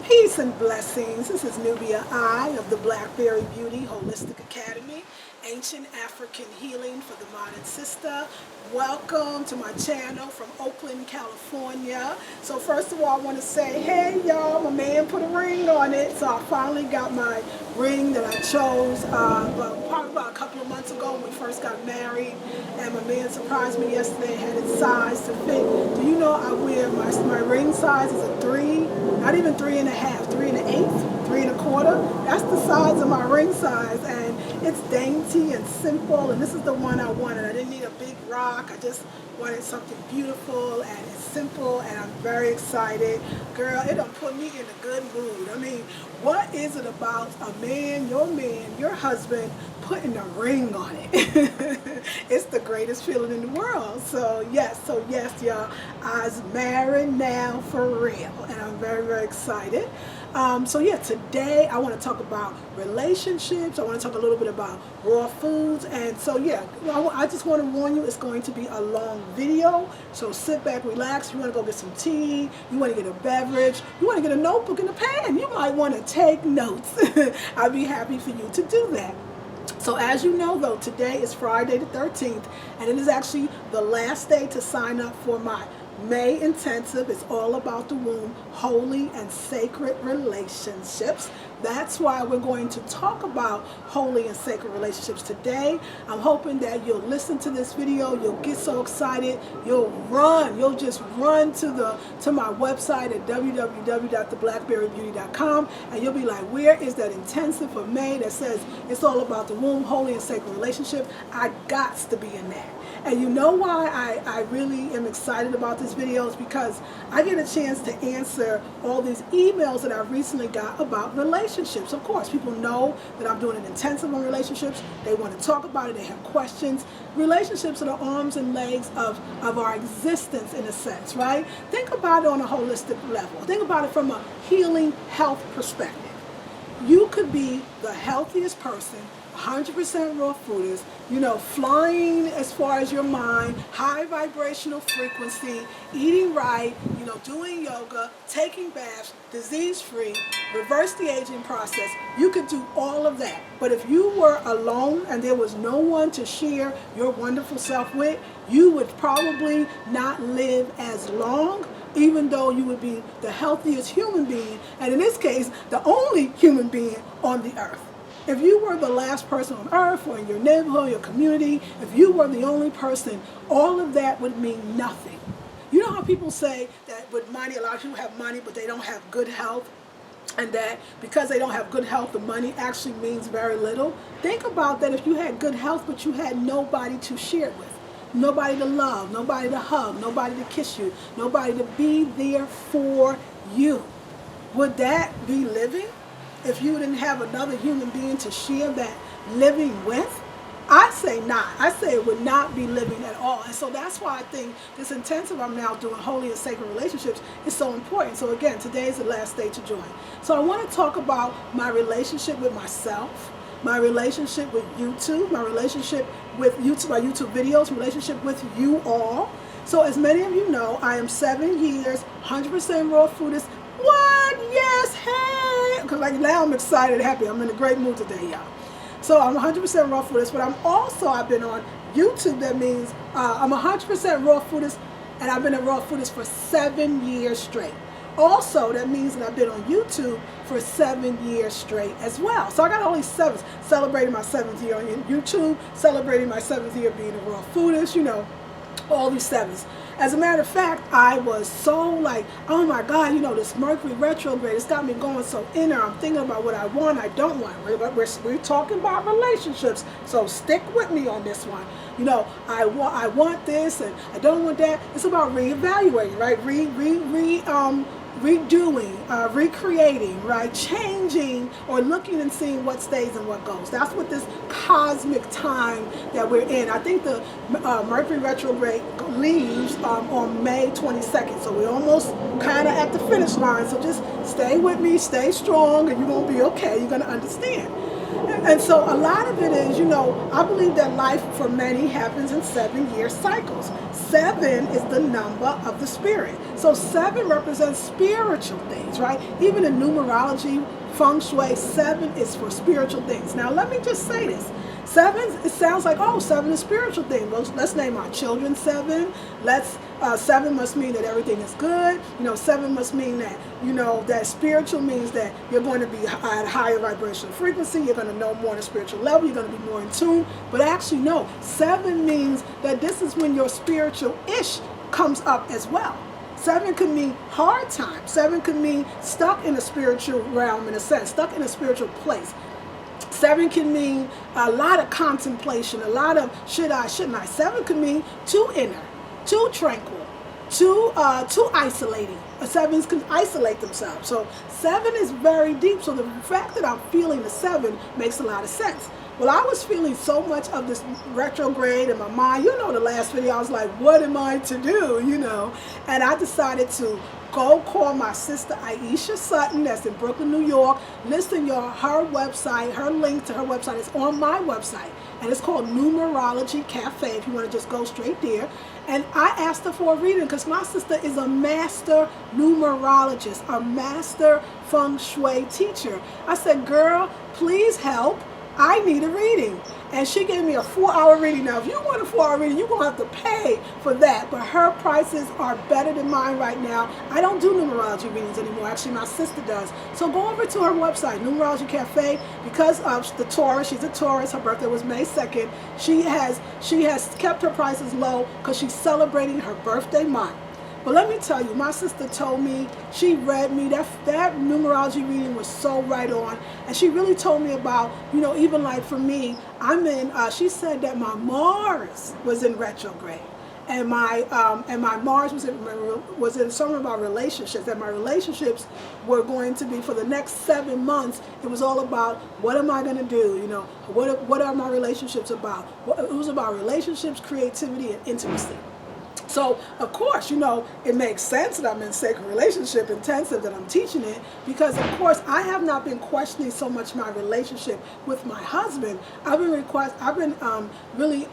Peace and blessings. This is Nubia I of the Blackberry Beauty Holistic Academy, Ancient African Healing for the Modern Sister. Welcome to my channel from Oakland, California. So first of all, I want to say, hey y'all, my man put a ring on it. So I finally got my ring that I chose probably about a couple of months ago when we first got married. And my man surprised me yesterday, had it sized to fit. Do you know I wear my ring size is a 3, not even 3.5, 3 1/8, 3 1/4. That's the size of my ring size, and it's dainty and simple, and this is the one I wanted. I didn't need a big rock. I just wanted something beautiful, and it's simple, and I'm very excited. Girl, it done put me in a good mood. I mean, what is it about a man, your husband, putting a ring on it? It's the greatest feeling in the world. So yes, y'all, I's married now for real, and I'm very, very excited. So yeah, today I want to talk about relationships. I want to talk a little bit about raw foods. And so yeah, I just want to warn you, it's going to be a long video. So sit back, relax. You want to go get some tea, you want to get a beverage, you want to get a notebook and a pen, you might want to take notes. I'd be happy for you to do that. So as you know though, today is Friday the 13th, and it is actually the last day to sign up for my May intensive. It's all about the womb, holy and sacred relationships. That's why we're going to talk about holy and sacred relationships today. I'm hoping that you'll listen to this video, you'll get so excited, you'll just run to my website at www.theblackberrybeauty.com, and you'll be like, where is that intensive for May that says it's all about the womb, holy and sacred relationship? I gots to be in that. And you know why I really am excited about this video is because I get a chance to answer all these emails that I recently got about relationships. Of course, people know that I'm doing an intensive on relationships. They want to talk about it. They have questions. Relationships are the arms and legs of our existence in a sense, right? Think about it on a holistic level. Think about it from a healing health perspective. You could be the healthiest person, 100% raw foodist, flying as far as your mind, high vibrational frequency, eating right, doing yoga, taking baths, disease-free, reverse the aging process. You could do all of that. But if you were alone and there was no one to share your wonderful self with, you would probably not live as long, even though you would be the healthiest human being, and in this case, the only human being on the earth. If you were the last person on earth or in your neighborhood, your community, if you were the only person, all of that would mean nothing. You know how people say that with money, a lot of people have money, but they don't have good health, and that because they don't have good health, the money actually means very little? Think about that if you had good health, but you had nobody to share it with. Nobody to love, nobody to hug, nobody to kiss you, nobody to be there for you. Would that be living? If you didn't have another human being to share that living with? I say not. I say it would not be living at all. And so that's why I think this intensive I'm now doing, holy and sacred relationships, is so important. So again, today is the last day to join. So I want to talk about my relationship with myself, my relationship with YouTube, my relationship with YouTube, my YouTube videos, relationship with you all. So as many of you know, I am 7 years, 100% raw foodist. What? Yes, hey! Because like now I'm excited, happy. I'm in a great mood today, y'all. So I'm 100% raw foodist, but I've been on YouTube. That means I'm 100% raw foodist, and I've been a raw foodist for 7 years straight. Also, that means that I've been on YouTube for 7 years straight as well. So I got all these sevens, celebrating my 7th year on YouTube, celebrating my 7th year being a raw foodist, all these sevens. As a matter of fact, I was so like, oh my God, this Mercury retrograde, it's got me going so inner. I'm thinking about what I want, I don't want. We're talking about relationships, so stick with me on this one. I want this and I don't want that. It's about reevaluating, right? Redoing, recreating, right? Changing or looking and seeing what stays and what goes. That's what this cosmic time that we're in. I think the Mercury retrograde leaves on May 22nd. So we're almost kind of at the finish line. So just stay with me, stay strong, and you're going to be okay. You're going to understand. And so a lot of it is, I believe that life for many happens in 7-year cycles. 7 is the number of the spirit. So 7 represents spiritual things, right? Even in numerology, feng shui, 7 is for spiritual things. Now, let me just say this. 7, it sounds like, 7 is spiritual thing. Well, let's name our children 7. 7 must mean that everything is good. 7 must mean that, that spiritual means that you're going to be at a higher vibrational frequency. You're going to know more on a spiritual level. You're going to be more in tune. But actually, no. 7 means that this is when your spiritual-ish comes up as well. 7 could mean hard times. 7 could mean stuck in a spiritual realm, in a sense, stuck in a spiritual place. 7 can mean a lot of contemplation, a lot of should I, shouldn't I. 7 could mean too inner, too tranquil, too isolating. 7s can isolate themselves. So 7 is very deep. So the fact that I'm feeling the 7 makes a lot of sense. Well, I was feeling so much of this retrograde in my mind. The last video, I was like, what am I to do, And I decided to go call my sister Aisha Sutton, that's in Brooklyn, New York. Listen, y'all, her website, her link to her website is on my website. And it's called Numerology Cafe, if you want to just go straight there. And I asked her for a reading because my sister is a master numerologist, a master feng shui teacher. I said, girl, please help. I need a reading. And she gave me a 4-hour reading. Now, if you want a 4-hour reading, you're going to have to pay for that. But her prices are better than mine right now. I don't do numerology readings anymore. Actually, my sister does. So go over to her website, Numerology Cafe. Because of the Taurus, she's a Taurus. Her birthday was May 2nd. She has kept her prices low because she's celebrating her birthday month. But let me tell you, my sister told me, she read me, that numerology reading was so right on. And she really told me about, even like for me, she said that my Mars was in retrograde. And my Mars was in something about relationships, that my relationships were going to be for the next 7 months. It was all about what am I going to do? What are my relationships about? It was about relationships, creativity, and intimacy. So, of course, it makes sense that I'm in Sacred Relationship Intensive, that I'm teaching it, because, of course, I have not been questioning so much my relationship with my husband. I've been really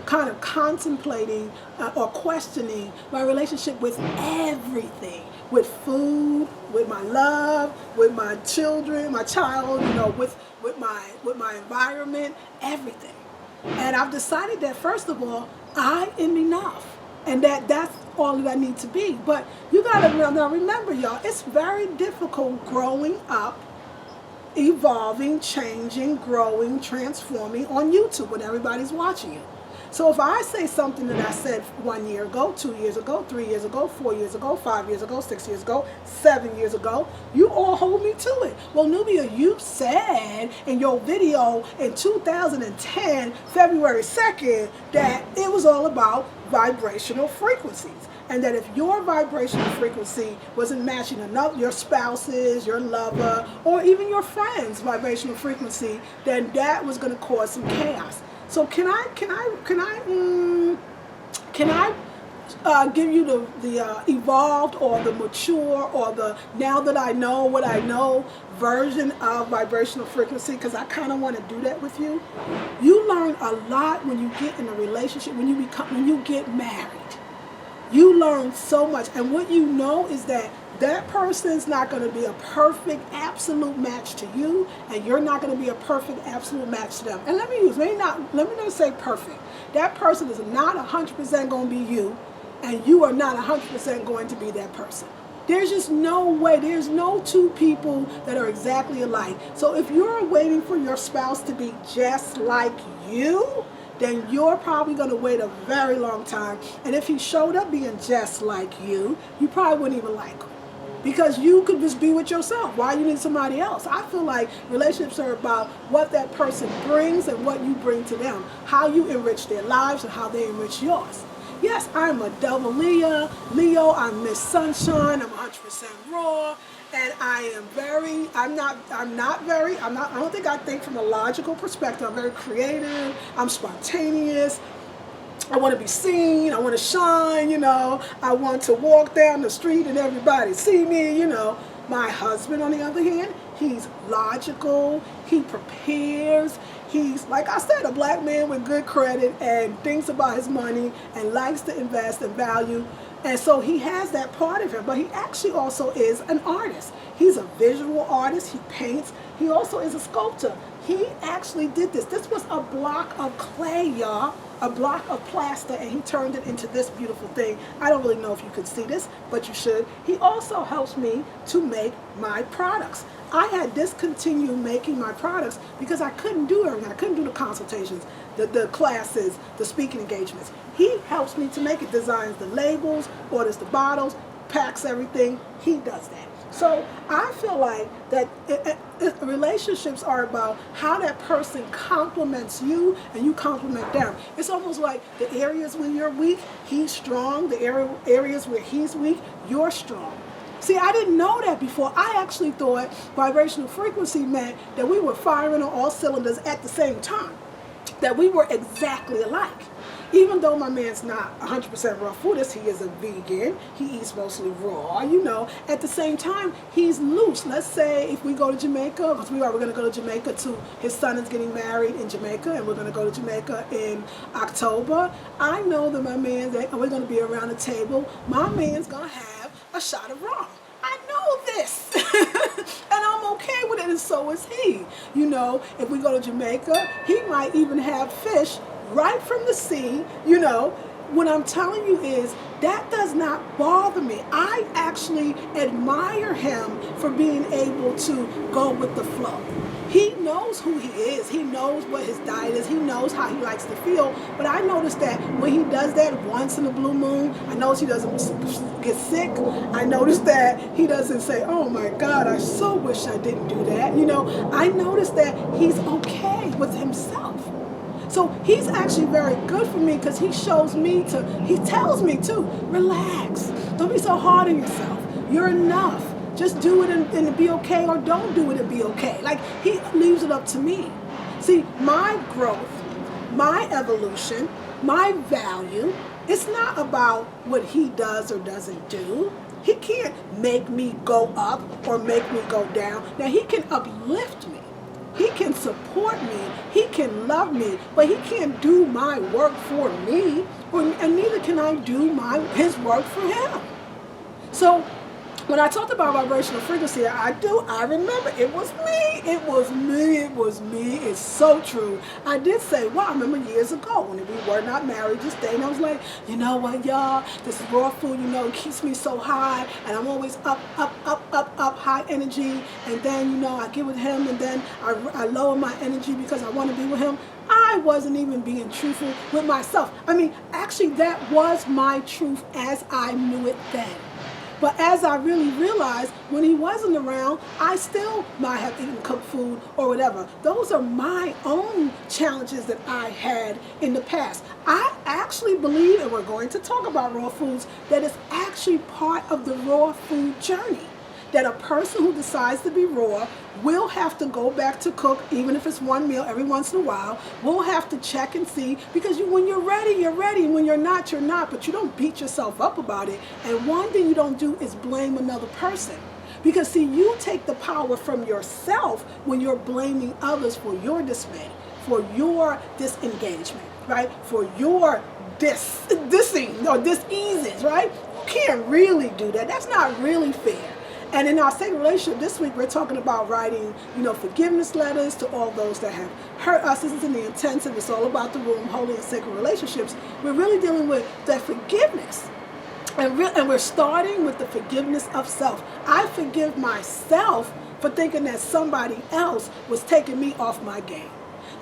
kind of contemplating or questioning my relationship with everything, with food, with my love, with my children, my child, with my environment, everything. And I've decided that, first of all, I am enough. And that's all that I need to be. But you got to now remember, y'all, it's very difficult growing up, evolving, changing, growing, transforming on YouTube when everybody's watching you. So if I say something that I said 1 year ago, 2 years ago, 3 years ago, 4 years ago, 5 years ago, 6 years ago, 7 years ago, you all hold me to it. Well, Nubia, you said in your video in 2010, February 2nd, that it was all about vibrational frequencies. And that if your vibrational frequency wasn't matching enough, your spouse's, your lover, or even your friend's vibrational frequency, then that was going to cause some chaos. So can I give you the evolved or the mature or the now that I know what I know version of vibrational frequency? Because I kind of want to do that with you. You learn a lot when you get in a relationship, when you get married. You learn so much, and what you know is that person's not going to be a perfect, absolute match to you, and you're not going to be a perfect, absolute match to them. And let me not say perfect. That person is not 100% going to be you, and you are not 100% going to be that person. There's just no way. There's no two people that are exactly alike. So if you're waiting for your spouse to be just like you, then you're probably going to wait a very long time. And if he showed up being just like you probably wouldn't even like him. Because you could just be with yourself. Why you need somebody else? I feel like relationships are about what that person brings and what you bring to them. How you enrich their lives and how they enrich yours. Yes, I'm a double Leo, I'm Miss Sunshine, I'm 100% raw. And I don't think I think from a logical perspective. I'm very creative, I'm spontaneous, I want to be seen, I want to shine, I want to walk down the street and everybody see me, My husband, on the other hand, he's logical, he prepares, he's, like I said, a black man with good credit and thinks about his money and likes to invest and value. And so he has that part of him, but he actually also is an artist. He's a visual artist, he paints, he also is a sculptor. He actually did this. This was a block of clay, y'all, a block of plaster, and he turned it into this beautiful thing. I don't really know if you could see this, but you should. He also helps me to make my products. I had discontinued making my products because I couldn't do everything. I couldn't do the consultations, the classes, the speaking engagements. He helps me to make it, designs the labels, orders the bottles, packs everything. He does that. So I feel like that relationships are about how that person compliments you and you compliment them. It's almost like the areas when you're weak, he's strong. The areas where he's weak, you're strong. See, I didn't know that before. I actually thought vibrational frequency meant that we were firing on all cylinders at the same time, that we were exactly alike. Even though my man's not 100% raw foodist, he is a vegan, he eats mostly raw, you know. At the same time, he's loose. Let's say if we go to Jamaica, because we're going to go to Jamaica too. His son is getting married in Jamaica, and we're going to go to Jamaica in October. I know that my man, we're going to be around the table, my man's going to have a shot of rum. I know this. And I'm okay with it, and so is he. You know, if we go to Jamaica, he might even have fish right from the sea. You know, what I'm telling you is that does not bother me. I actually admire him for being able to go with the flow. He knows who he is. He knows what his diet is. He knows how he likes to feel. But I noticed that when he does that once in a blue moon, I notice he doesn't get sick. I noticed that he doesn't say, oh my God, I so wish I didn't do that. You know, I noticed that he's okay with himself. So he's actually very good for me because he tells me to relax. Don't be so hard on yourself. You're enough. Just do it and be okay, or don't do it and be okay. Like, he leaves it up to me. See, my growth, my evolution, my value, it's not about what he does or doesn't do. He can't make me go up or make me go down. Now, he can uplift me. He can support me, he can love me, but he can't do my work for me, and neither can I do his work for him. So when I talked about vibrational frequency, I remember it was me. It's so true. I did say, well, I remember years ago when we were not married, just staying, I was like, you know what, y'all, this raw food, you know, keeps me so high, and I'm always up, high energy, and then, you know, I get with him, and then I lower my energy because I want to be with him. I wasn't even being truthful with myself. I mean, actually, that was my truth as I knew it then. But as I really realized, when he wasn't around, I still might have eaten cooked food or whatever. Those are my own challenges that I had in the past. I actually believe, and we're going to talk about raw foods, that it's actually part of the raw food journey. That a person who decides to be raw will have to go back to cook, even if it's one meal every once in a while. We'll have to check and see, because when you're ready, you're ready. And when you're not, you're not. But you don't beat yourself up about it. And one thing you don't do is blame another person. Because, see, you take the power from yourself when you're blaming others for your dismay, for your disengagement, right? For your dissing or diseases, right? You can't really do that. That's not really fair. And in our sacred relationship this week, we're talking about writing, you know, forgiveness letters to all those that have hurt us. This is in the intensive. It's all about the womb, holy and sacred relationships. We're really dealing with that forgiveness. And we're starting with the forgiveness of self. I forgive myself for thinking that somebody else was taking me off my game.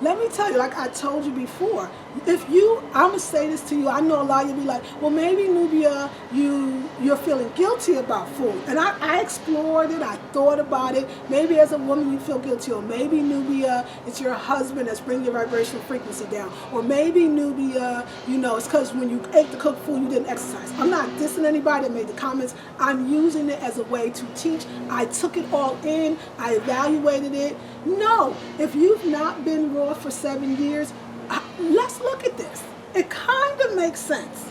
Let me tell you, like I told you before, I'm going to say this to you, I know a lot of you will be like, well, maybe, Nubia, you're feeling guilty about food. And I explored it, I thought about it. Maybe as a woman you feel guilty, or maybe, Nubia, it's your husband that's bringing your vibrational frequency down. Or maybe, Nubia, you know, it's because when you ate the cooked food, you didn't exercise. I'm not dissing anybody that made the comments. I'm using it as a way to teach. I took it all in, I evaluated it. No, if you've not been raw for 7 years, let's look at this. It kind of makes sense.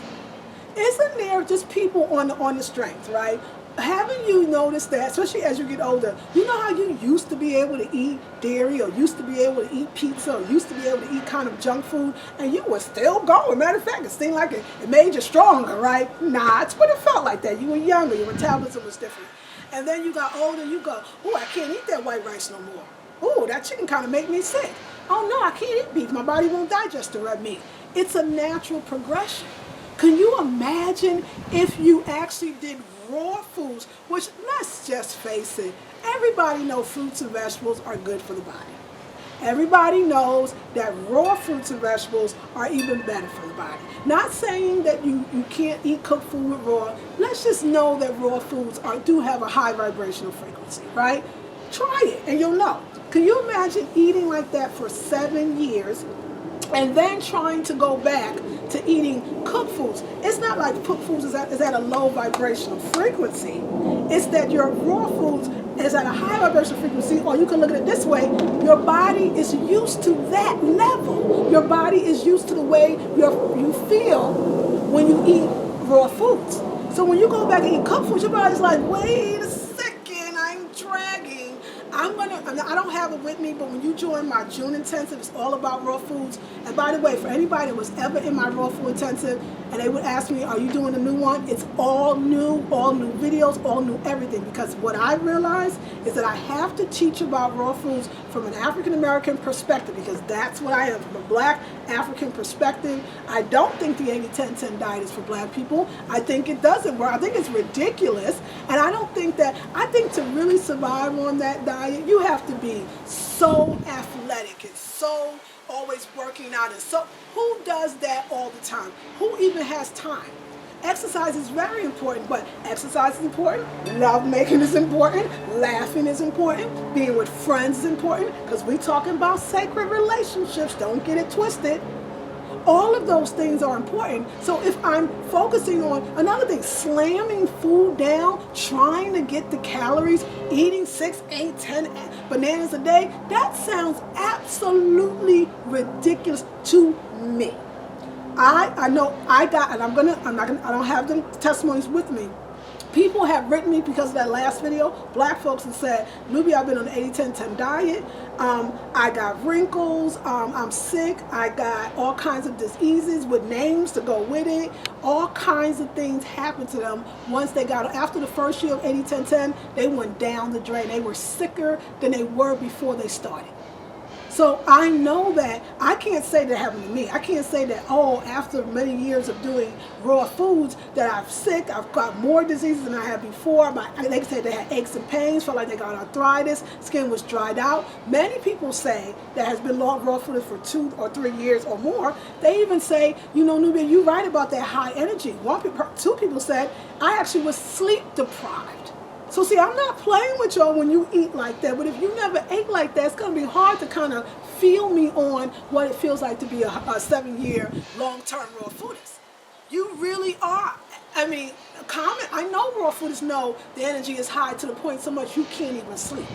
Isn't there just people on the strength, right? haven't you noticed that, especially as you get older, you know how you used to be able to eat dairy, or used to be able to eat pizza, or used to be able to eat kind of junk food, and you were still going. Matter of fact, it seemed like it made you stronger, right? Nah, it's what it felt like that. You were younger, your metabolism was different. And then you got older, you go, oh, I can't eat that white rice no more. Oh, that chicken kind of make me sick. Oh no, I can't eat beef. My body won't digest the red meat. It's a natural progression. Can you imagine if you actually did raw foods, which, let's just face it, everybody knows fruits and vegetables are good for the body. Everybody knows that raw fruits and vegetables are even better for the body. Not saying that you can't eat cooked food with raw. Let's just know that raw foods do have a high vibrational frequency, right? Try it and you'll know. Can you imagine eating like that for 7 years and then trying to go back to eating cooked foods? It's not like cooked foods is at a low vibrational frequency. It's that your raw foods is at a high vibrational frequency, or you can look at it this way: your body is used to that level. Your body is used to the way you feel when you eat raw foods. So when you go back and eat cooked foods, your body's like, wait a second, I'm dragging. I don't have it with me, but when you join my June intensive, it's all about raw foods. And by the way, for anybody that was ever in my raw food intensive and they would ask me, are you doing a new one? It's all new videos, all new everything. Because what I realized is that I have to teach about raw foods from an African American perspective, because that's what I am, from a black African perspective. I don't think the 80-10-10 diet is for black people. I think it doesn't work. I think it's ridiculous. And I think to really survive on that diet, you have to be so athletic and so always working out. And so who does that all the time? Who even has time? Exercise is very important, but exercise is important, love making is important, laughing is important, being with friends is important, because we're talking about sacred relationships, don't get it twisted. All of those things are important. So if I'm focusing on another thing, slamming food down, trying to get the calories, eating 6, 8, 10 bananas a day, that sounds absolutely ridiculous to me. I know I don't have the testimonies with me. People have written me because of that last video. Black folks have said, Nubia, I've been on the 80-10-10 diet. I got wrinkles. I'm sick. I got all kinds of diseases with names to go with it. All kinds of things happened to them once they got, after the first year of 80-10-10, they went down the drain. They were sicker than they were before they started. So I know that I can't say that happened to me. I can't say that, oh, after many years of doing raw foods that I'm sick, I've got more diseases than I had before. They say they had aches and pains, felt like they got arthritis, skin was dried out. Many people say that has been raw food for 2 or 3 years or more. They even say, you know, Nubia, you're right about that high energy. 2 people said, I actually was sleep deprived. So see, I'm not playing with y'all when you eat like that, but if you never ate like that, it's going to be hard to kind of feel me on what it feels like to be a 7-year long-term raw foodist. You really are. I mean, I know raw foodists know the energy is high to the point so much you can't even sleep.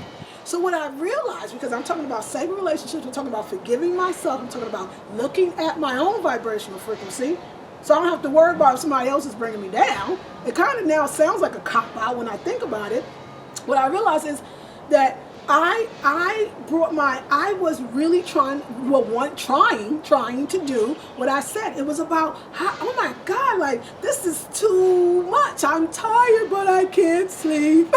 So what I realized, because I'm talking about sacred relationships, I'm talking about forgiving myself, I'm talking about looking at my own vibrational frequency, so I don't have to worry about if somebody else is bringing me down. It kind of now sounds like a cop-out when I think about it. What I realized is that I was really trying to do what I said. It was about, oh my God, like, this is too much. I'm tired, but I can't sleep.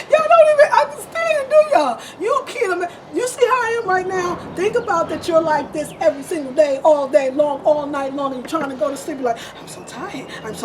Y'all don't even understand, do y'all? You can't imagine. You see how I am right now? Think about that you're like this every single day, all day long, all night long, and you're trying to go to sleep. You're like, I'm so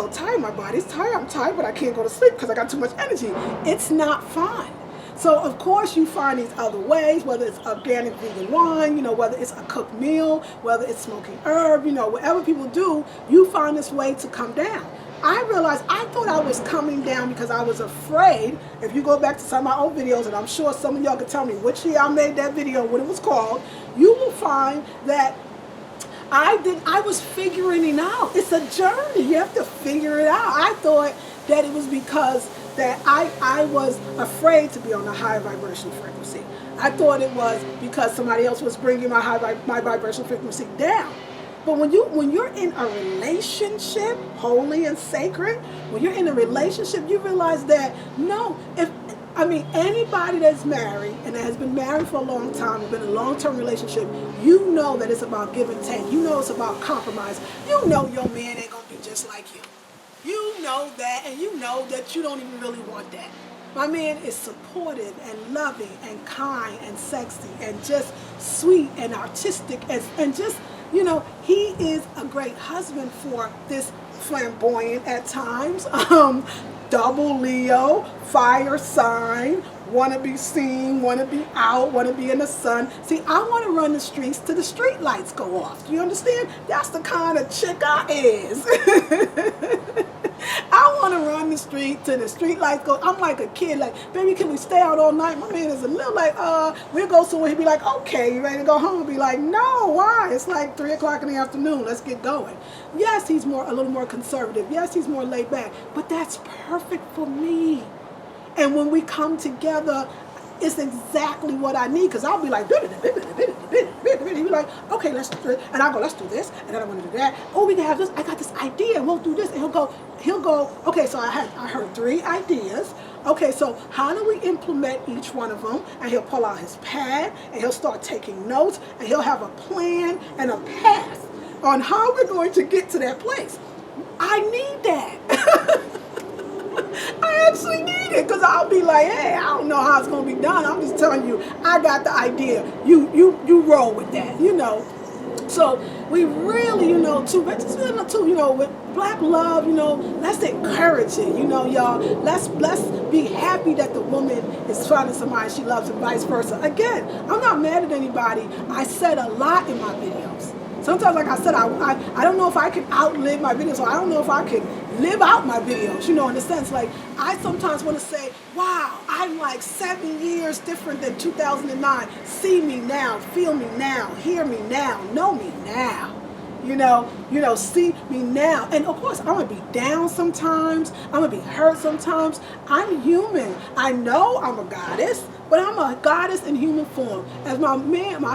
tired, my body's tired, I'm tired, but I can't go to sleep because I got too much energy. It's not fun. So of course you find these other ways, whether it's organic vegan wine, you know, whether it's a cooked meal, whether it's smoking herb, you know, whatever people do, you find this way to come down. I realized I thought I was coming down because I was afraid. If you go back to some of my old videos, and I'm sure some of y'all can tell me which year I made that video, what it was called, you will find that I was figuring it out. It's a journey. You have to figure it out. I thought that it was because that I was afraid to be on a high vibration frequency. I thought it was because somebody else was bringing my vibrational frequency down. But when you're in a relationship, holy and sacred, when you're in a relationship, you realize that no, anybody that's married and that has been married for a long time, or been in a long-term relationship, you know that it's about give and take. You know it's about compromise. You know your man ain't gonna be just like you. You know that, and you know that you don't even really want that. My man is supportive and loving and kind and sexy and just sweet and artistic and just, he is a great husband for this flamboyant at times, double Leo, fire sign, want to be seen, want to be out, want to be in the sun. See, I want to run the streets till the street lights go off. Do you understand? That's the kind of chick I is. I want to run the street till the street lights go. I'm like a kid, like, baby, can we stay out all night? My man is a little like, we'll go somewhere. He'd be like, okay, you ready to go home? I'd be like, no, why? It's like 3 o'clock in the afternoon. Let's get going. Yes, he's a little more conservative. Yes, he's more laid back. But that's perfect for me. And when we come together, it's exactly what I need, because I'll be like, he'll be like, okay, let's do it. And I'll go, let's do this. And then I want to do that. Oh, we can have this. I got this idea. We'll do this. And he'll go, okay, so I heard 3 ideas. Okay, so how do we implement each one of them? And he'll pull out his pad and he'll start taking notes and he'll have a plan and a path on how we're going to get to that place. I need that. I actually need it, because I'll be like, hey, I don't know how it's going to be done. I'm just telling you, I got the idea. You roll with that, So we really, with Black love, let's encourage it, y'all. Let's be happy that the woman is finding somebody she loves and vice versa. Again, I'm not mad at anybody. I said a lot in my videos. Sometimes, like I said, I don't know if I can outlive my videos, or I don't know if I can live out my videos, in the sense, like, I sometimes want to say, wow, I'm like 7 years different than 2009. See me now, feel me now, hear me now, know me now. See me now. And of course, I'm going to be down sometimes. I'm going to be hurt sometimes. I'm human. I know I'm a goddess, but I'm a goddess in human form. As my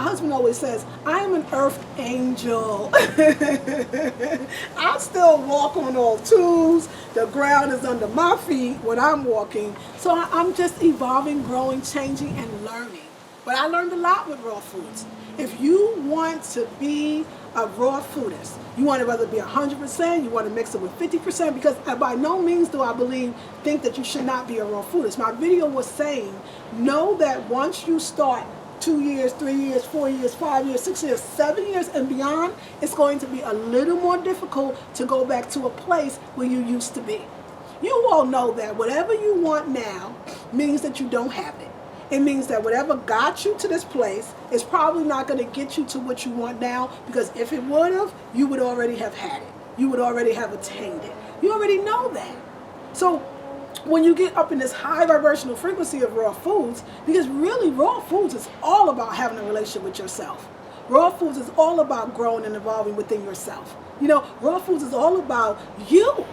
husband always says, I am an earth angel. I still walk on all twos. The ground is under my feet when I'm walking. So I'm just evolving, growing, changing, and learning. But I learned a lot with raw foods. If you want to be a raw foodist, you want to rather be 100%, you want to mix it with 50%, because by no means do I think that you should not be a raw foodist. My video was saying, know that once you start 2 years, 3 years, 4 years, 5 years, 6 years, 7 years and beyond, it's going to be a little more difficult to go back to a place where you used to be. You all know that whatever you want now means that you don't have it. It means that whatever got you to this place is probably not going to get you to what you want now, because if it would have, you would already have had it. You would already have attained it. You already know that. So when you get up in this high vibrational frequency of raw foods, because really raw foods is all about having a relationship with yourself. Raw foods is all about growing and evolving within yourself. Raw foods is all about you.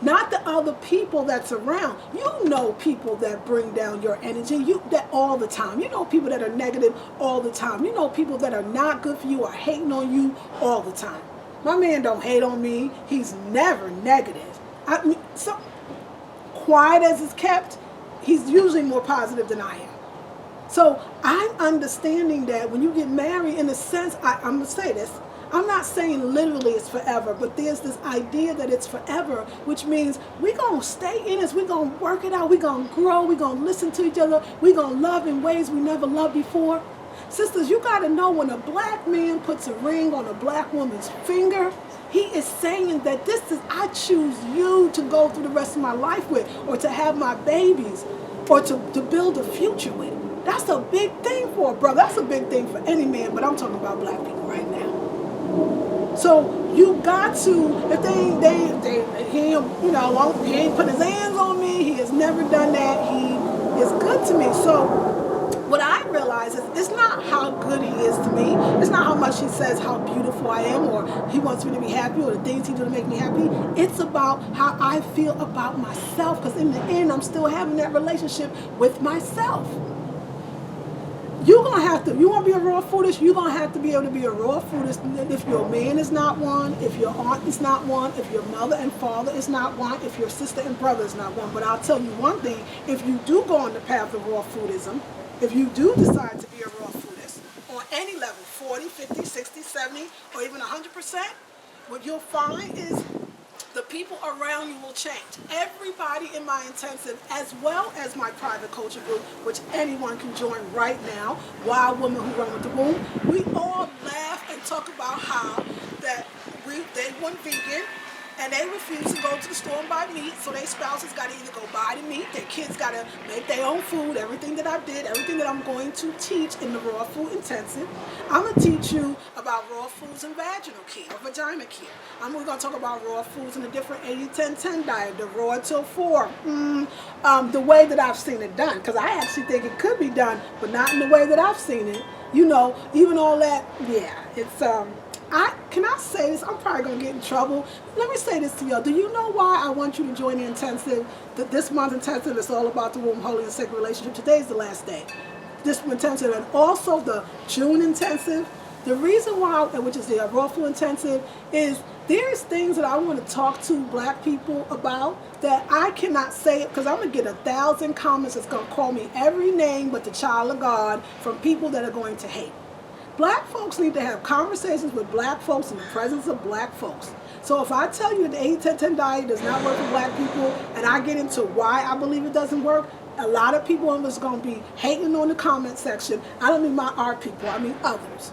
Not the other people that's around. You know people that bring down your energy, that all the time. You know people that are negative all the time. You know people that are not good for you or hating on you all the time. My man don't hate on me. He's never negative. So quiet as it's kept, he's usually more positive than I am. So I'm understanding that when you get married, in a sense, I'm going to say this, I'm not saying literally it's forever, but there's this idea that it's forever, which means we're going to stay in this, we're going to work it out, we're going to grow, we're going to listen to each other, we're going to love in ways we never loved before. Sisters, you got to know, when a black man puts a ring on a black woman's finger, he is saying that I choose you to go through the rest of my life with, or to have my babies, or to build a future with. That's a big thing for a brother. That's a big thing for any man, but I'm talking about black people right now. So you got to, if he ain't put his hands on me, he has never done that, he is good to me. So what I realize is it's not how good he is to me, it's not how much he says how beautiful I am, or he wants me to be happy, or the things he do to make me happy. It's about how I feel about myself, because in the end I'm still having that relationship with myself. you're gonna have to. You want to be a raw foodist. You're gonna have to be able to be a raw foodist. If your man is not one, if your aunt is not one, if your mother and father is not one, if your sister and brother is not one. But I'll tell you one thing: if you do go on the path of raw foodism, if you do decide to be a raw foodist on any level, 40, 50, 60, 70, or even 100%, what you'll find is the people around you will change. Everybody in my intensive, as well as my private coaching group, which anyone can join right now, Wild Women Who Run With the Womb, we all laugh and talk about how that they went vegan and they refused to go to the store and buy meat, so their spouses got to either go buy the meat, their kids got to make their own food. Everything that I did, everything that I'm going to teach in the Raw Food Intensive, I'm going to teach you about raw foods and vaginal care, or vagina care. We're going to talk about raw foods in a different 80-10-10 diet, the raw till 4, the way that I've seen it done, because I actually think it could be done, but not in the way that I've seen it. You know, even all that, yeah, it's, can I say this? I'm probably going to get in trouble. Let me say this to y'all. Do you know why I want you to join the intensive? This month's intensive is all about the womb, holy and sacred relationship. Today's the last day. This intensive, and also the June intensive. The reason why, which is the raw food intensive, is there's things that I want to talk to black people about that I cannot say it because I'm going to get 1,000 comments that's going to call me every name but the child of God from people that are going to hate. Black folks need to have conversations with black folks in the presence of black folks. So if I tell you that the 80-10-10 diet does not work for black people, and I get into why I believe it doesn't work, a lot of people are just going to be hating on the comment section. I don't mean our people, I mean others.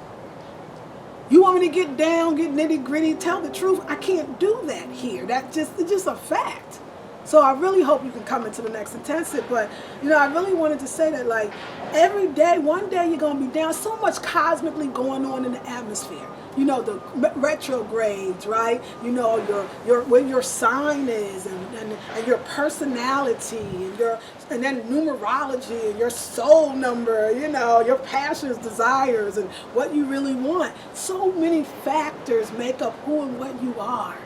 You want me to get down, get nitty gritty, tell the truth? I can't do that here. It's just a fact. So I really hope you can come into the next intensive. But, you know, I really wanted to say that, like, every day, one day you're going to be down. So much cosmically going on in the atmosphere. You know, the retrogrades, right? You know, where your sign is and your personality and then numerology and your soul number, you know, your passions, desires, and what you really want. So many factors make up who and what you are.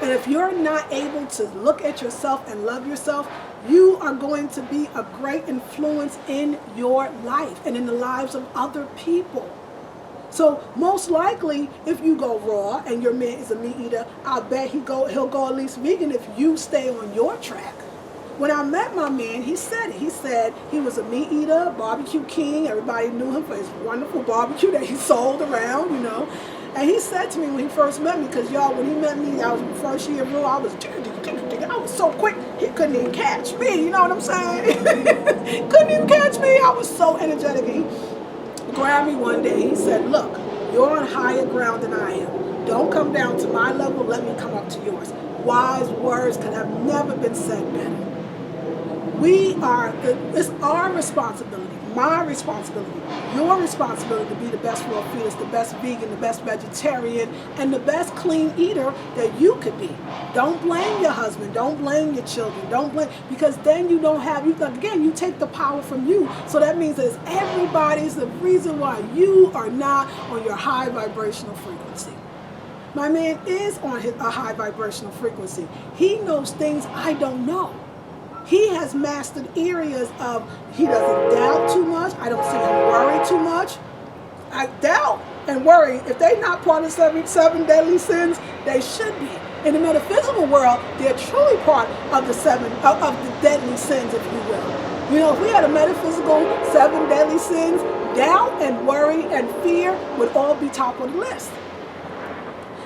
And if you're not able to look at yourself and love yourself, you are going to be a great influence in your life and in the lives of other people. So most likely, if you go raw and your man is a meat eater, I'll bet he'll go at least vegan if you stay on your track. When I met my man, he said it. He said he was a meat eater, barbecue king. Everybody knew him for his wonderful barbecue that he sold around, you know. And he said to me when he first met me, because y'all, when he met me, I was in the first year raw, I was so quick, he couldn't even catch me, you know what I'm saying? Couldn't even catch me. I was so energetic. And he grabbed me one day. He said, look, you're on higher ground than I am. Don't come down to my level. Let me come up to yours. Wise words could have never been said better. It's our responsibility, my responsibility, your responsibility to be the best raw fetus, the best vegan, the best vegetarian, and the best clean eater that you could be. Don't blame your husband. Don't blame your children. Don't blame, because then you don't have, you take the power from you. So that means that everybody's the reason why you are not on your high vibrational frequency. My man is on a high vibrational frequency. He knows things I don't know. He has mastered areas of, he doesn't doubt too much. I don't see him worry too much. I doubt and worry, if they're not part of seven deadly sins, they should be. In the metaphysical world, they're truly part of the deadly sins, if you will. You know, if we had a metaphysical 7 deadly sins, doubt and worry and fear would all be top of the list.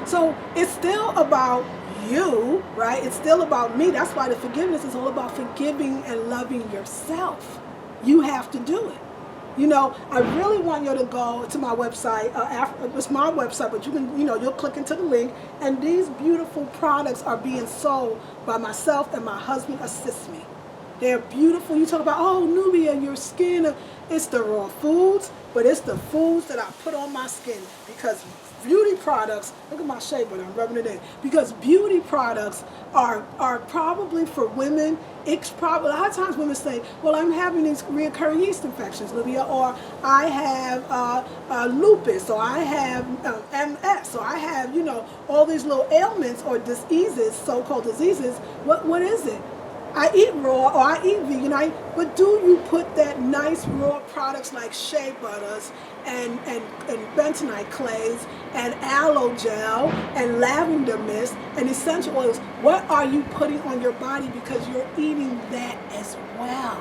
So it's still about you, right? It's still about me. That's why the forgiveness is all about forgiving and loving yourself. You have to do it. You know, I really want you to go to my website. It's my website, but you can, you'll click into the link, and these beautiful products are being sold by myself, and my husband assists me. They're beautiful. You talk about, oh, Nubia, your skin. It's the raw foods, but it's the foods that I put on my skin, because beauty products, look at my shade, but I'm rubbing it in, because beauty products are probably for women. It's probably, a lot of times women say, well, I'm having these recurring yeast infections, Nubia, or I have lupus, or I have MS, or I have, all these little ailments or diseases, so-called diseases. What is it? I eat raw or I eat vegan, but do you put that nice raw products like shea butters and bentonite clays and aloe gel and lavender mist and essential oils? What are you putting on your body because you're eating that as well?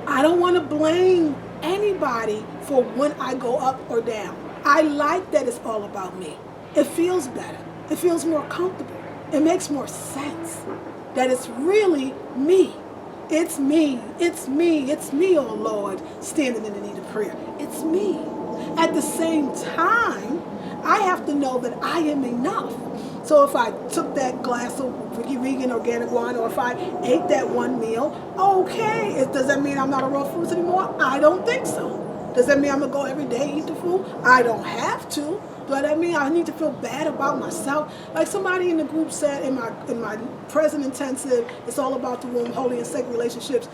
I don't want to blame anybody for when I go up or down. I like that it's all about me. It feels better. It feels more comfortable. It makes more sense that it's really me. It's me. It's me. It's me, oh Lord, standing in the need of prayer. It's me. At the same time, I have to know that I am enough. So if I took that glass of vegan organic wine, or if I ate that one meal, okay. Does that mean I'm not a raw foods anymore? I don't think so. Does that mean I'm going to go every day eat the food? I don't have to. Does that mean I need to feel bad about myself? Like somebody in the group said in my present intensive, it's all about the womb, holy and sacred relationships.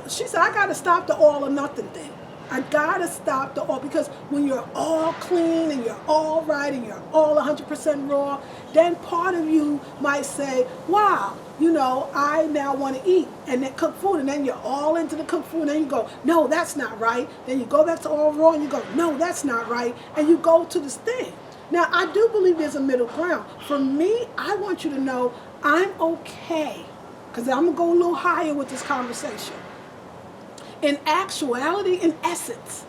She said, I got to stop the all or nothing thing. I gotta stop the all, because when you're all clean and you're all right and you're all 100% raw, then part of you might say, wow, I now want to eat and then cook food, and then you're all into the cooked food, and then you go, no, that's not right. Then you go back to all raw and you go, no, that's not right, and you go to this thing. Now, I do believe there's a middle ground. For me, I want you to know I'm okay, because I'm going to go a little higher with this conversation. In actuality, in essence,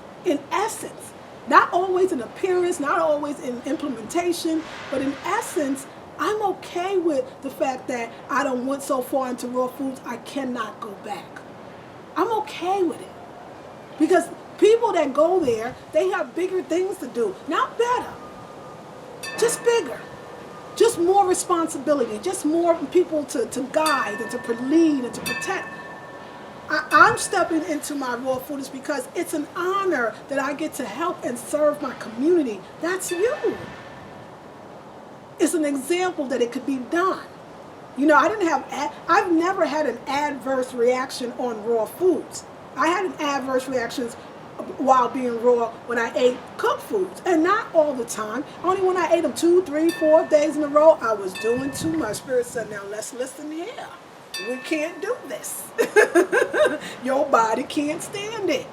not always in appearance, not always in implementation, but in essence, I'm okay with the fact that I don't went so far into raw foods, I cannot go back. I'm okay with it. Because people that go there, they have bigger things to do. Not better, just bigger. Just more responsibility, just more people to guide and to lead and to protect. I'm stepping into my raw foodist because it's an honor that I get to help and serve my community. That's you. It's an example that it could be done. I've never had an adverse reaction on raw foods. I had an adverse reactions while being raw when I ate cooked foods, and not all the time. Only when I ate them 2, 3, 4 days in a row, I was doing too much. Spirit said, now let's listen here. We can't do this. Your body can't stand it.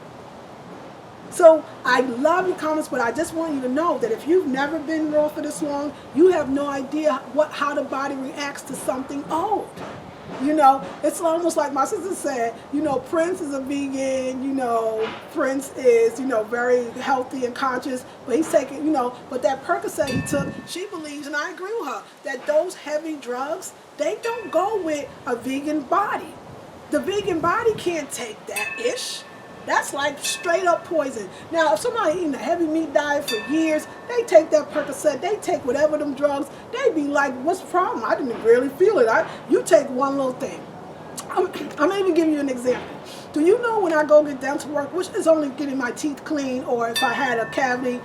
So I love your comments, but I just want you to know that if you've never been raw for this long, you have no idea how the body reacts to something old. It's almost like my sister said, Prince is a vegan, Prince is, very healthy and conscious, but he's taking, but that Percocet he took, she believes, and I agree with her, that those heavy drugs, they don't go with a vegan body. The vegan body can't take that ish. That's like straight up poison. Now, if somebody eating a heavy meat diet for years, they take that Percocet, they take whatever them drugs, they be like, what's the problem? I didn't really feel it. You take one little thing. I'm going to even give you an example. Do you know when I go get dental work, which is only getting my teeth clean, or if I had a cavity,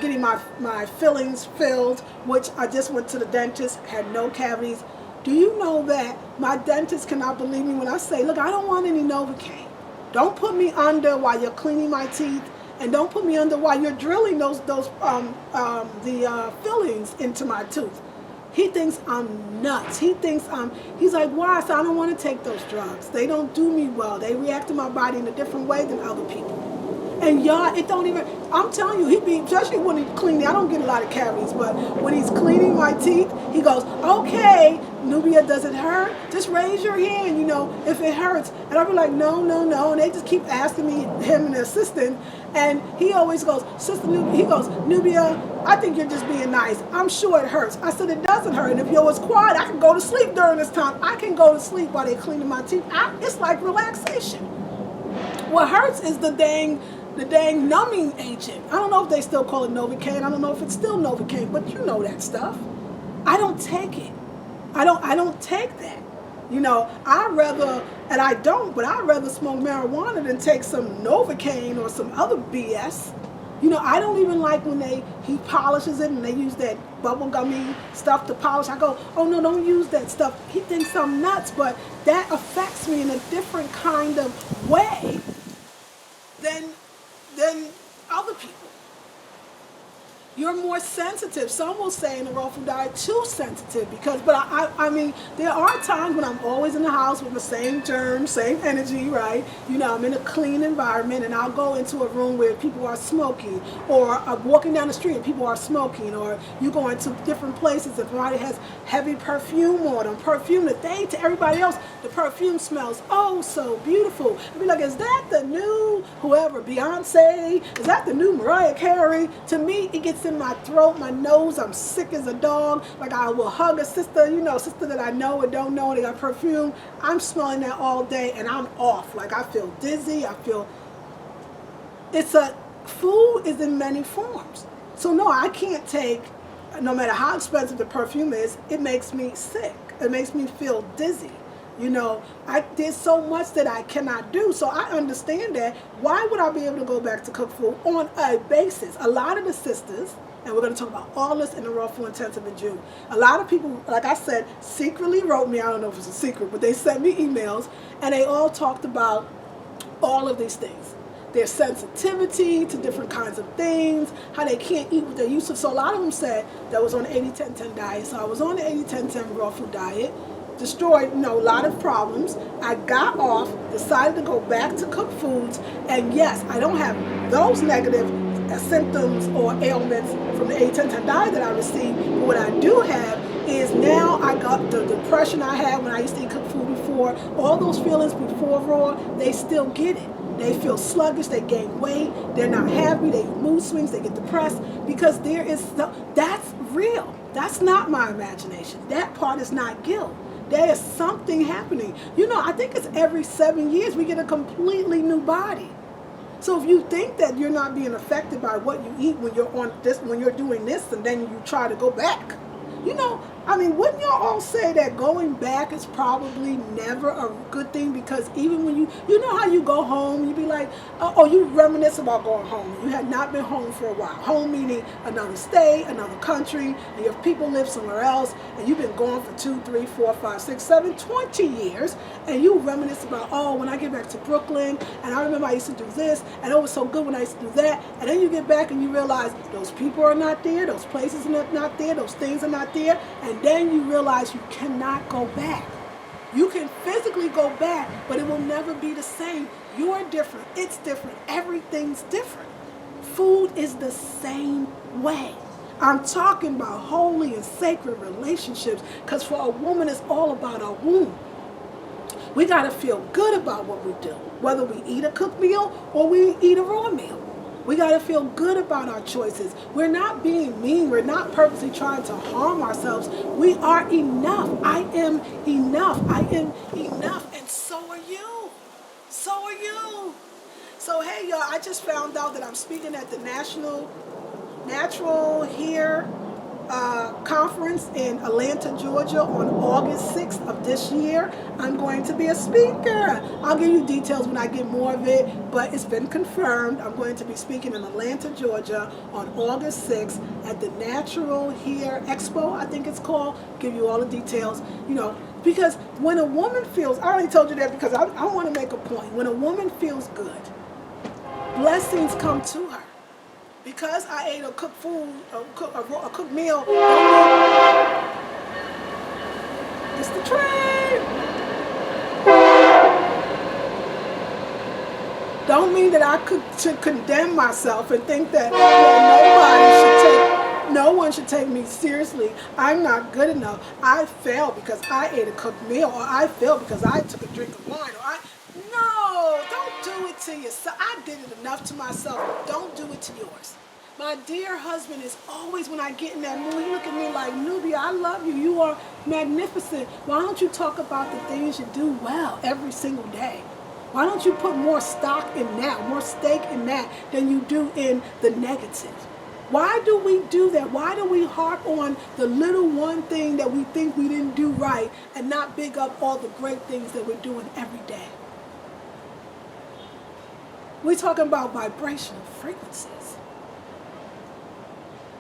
getting my fillings filled, which I just went to the dentist, had no cavities. Do you know that my dentist cannot believe me when I say, look, I don't want any Novocaine. Don't put me under while you're cleaning my teeth, and don't put me under while you're drilling the fillings into my tooth. He thinks I'm nuts. He's like, why? So I don't want to take those drugs. They don't do me well. They react to my body in a different way than other people. And y'all, it don't even, I'm telling you, especially when he's cleaning, I don't get a lot of cavities, but when he's cleaning my teeth, he goes, okay, Nubia, does it hurt? Just raise your hand, if it hurts. And I'll be like, no. And they just keep asking me, him and the assistant, and he always goes, Sister Nubia, he goes, Nubia, I think you're just being nice. I'm sure it hurts. I said, it doesn't hurt. And if you was quiet, I can go to sleep during this time. I can go to sleep while they're cleaning my teeth. It's like relaxation. What hurts is the dang numbing agent. I don't know if they still call it Novocaine. I don't know if it's still Novocaine, but you know that stuff. I don't take it. I don't take that. I'd rather smoke marijuana than take some Novocaine or some other BS. I don't even like when he polishes it and they use that bubblegummy stuff to polish. I go, oh no, don't use that stuff. He thinks I'm nuts, but that affects me in a different kind of way than other people. you're more sensitive. Some will say in the raw food diet, too sensitive, because, but I mean, there are times when I'm always in the house with the same germs, same energy, right? You know, I'm in a clean environment, and I'll go into a room where people are smoking, or I'm walking down the street and people are smoking, or you go into different places and somebody has heavy perfume on them, perfume that they, to everybody else, the perfume smells oh so beautiful. I'd be like, is that the new whoever, Beyonce? Is that the new Mariah Carey? To me, it gets in my throat, my nose, I'm sick as a dog. Like, I will hug a sister, you know, sister that I know or don't know, they got perfume. I'm smelling that all day and I'm off. Like, I feel dizzy, I feel, food is in many forms. So no, I can't take, no matter how expensive the perfume is, it makes me sick. It makes me feel dizzy. You know, there's so much that I cannot do. So I understand that. Why would I be able to go back to cook food on a basis? A lot of the sisters, and we're going to talk about all this in the Raw Food Intensive in June. A lot of people, like I said, secretly wrote me, I don't know if it's a secret, but they sent me emails, and they all talked about all of these things. Their sensitivity to different kinds of things, how they can't eat what they're used to. So a lot of them said that was on the 80-10-10 diet. So I was on the 80-10-10 raw food diet. Destroyed, you know, a lot of problems. I got off, decided to go back to cook foods, and yes, I don't have those negative symptoms or ailments from the 80-10-10 diet that I received, but what I do have is now I got the depression I had when I used to eat cooked food before, all those feelings before raw, they still get it. They feel sluggish, they gain weight, they're not happy, they have mood swings, they get depressed, because there is, that's real. That's not my imagination. That part is not guilt. There is something happening. You know, I think it's every 7 years we get a completely new body. So if you think that you're not being affected by what you eat when you're on this, when you're doing this, and then you try to go back, you know, I mean, wouldn't y'all all say that going back is probably never a good thing? Because even when you know how you go home, you be like, oh, you reminisce about going home. You had not been home for a while. Home meaning another state, another country, and your people live somewhere else, and you've been gone for 2, 3, 4, 5, 6, 7, 20 years, and you reminisce about, oh, when I get back to Brooklyn, and I remember I used to do this, and it was so good when I used to do that, and then you get back and you realize those people are not there, those places are not there, those things are not there, and then you realize you cannot go back. You can physically go back, but it will never be the same. You're different. It's different. Everything's different. Food is the same way. I'm talking about holy and sacred relationships, because for a woman, it's all about our womb. We got to feel good about what we do, whether we eat a cooked meal or we eat a raw meal. We got to feel good about our choices. We're not being mean. We're not purposely trying to harm ourselves. We are enough. I am enough. I am enough. And so are you. So are you. So, hey, y'all, I just found out that I'm speaking at the National Natural Hair Conference in Atlanta, Georgia on August 6th of this year. I'm going to be a speaker. I'll give you details when I get more of it, but it's been confirmed. I'm going to be speaking in Atlanta, Georgia on August 6th at the Natural Hair Expo, I think it's called. Give you all the details, you know, because when a woman feels, I already told you that because I want to make a point. When a woman feels good, blessings come to her. Because I ate a cooked food, a cooked meal, it's the train. Don't mean that I should condemn myself and think that no one should take me seriously. I'm not good enough. I failed because I ate a cooked meal, or I failed because I took a drink of wine, no, don't do it to yourself. I did it enough to myself. Don't do it to yours. My dear husband is always, when I get in that mood, he look at me like, Nubia, I love you. You are magnificent. Why don't you talk about the things you do well every single day? Why don't you put more stock in that, more stake in that than you do in the negative? Why do we do that? Why do we harp on the little one thing that we think we didn't do right and not big up all the great things that we're doing every day? We're talking about vibrational frequencies.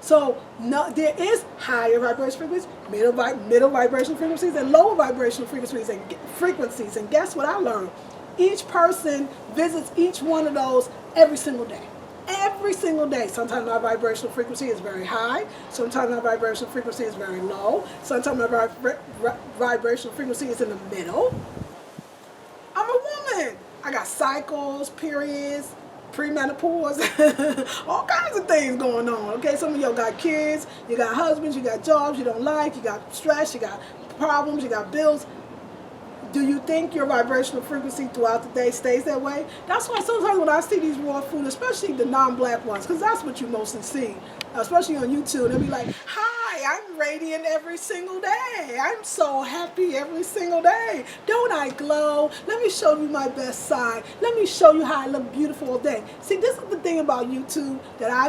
So no, there is higher vibrational frequencies, middle vibrational frequencies, and lower vibrational frequencies. And guess what I learned? Each person visits each one of those every single day. every single day. Sometimes my vibrational frequency is very high. Sometimes my vibrational frequency is very low. Sometimes my vibrational frequency is in the middle. I'm a woman. I got cycles, periods, premenopause, all kinds of things going on. Okay, some of y'all got kids, you got husbands, you got jobs you don't like, you got stress, you got problems, you got bills. Do you think your vibrational frequency throughout the day stays that way? That's why sometimes when I see these raw food, especially the non-black ones, because that's what you mostly see, especially on YouTube, they'll be like, hi, I'm radiant every single day. I'm so happy every single day. Don't I glow? Let me show you my best side. Let me show you how I look beautiful all day. See, this is the thing about YouTube that I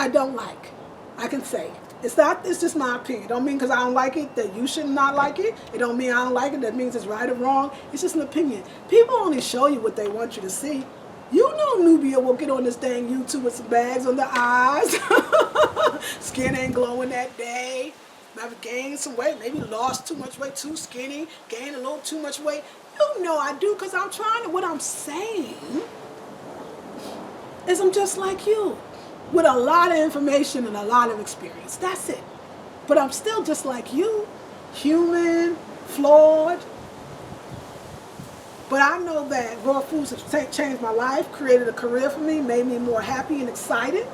don't like. I can say it. It's just my opinion. It don't mean because I don't like it that you should not like it. It don't mean I don't like it that means it's right or wrong. It's just an opinion. People only show you what they want you to see. You know Nubia will get on this dang YouTube with some bags on the eyes. Skin ain't glowing that day. Maybe gained some weight. Maybe lost too much weight, too skinny. Gained a little too much weight. You know I do because I'm trying to, what I'm saying is I'm just like you. With a lot of information and a lot of experience. That's it. But I'm still just like you. Human, flawed. But I know that raw foods have changed my life, created a career for me, made me more happy and excited.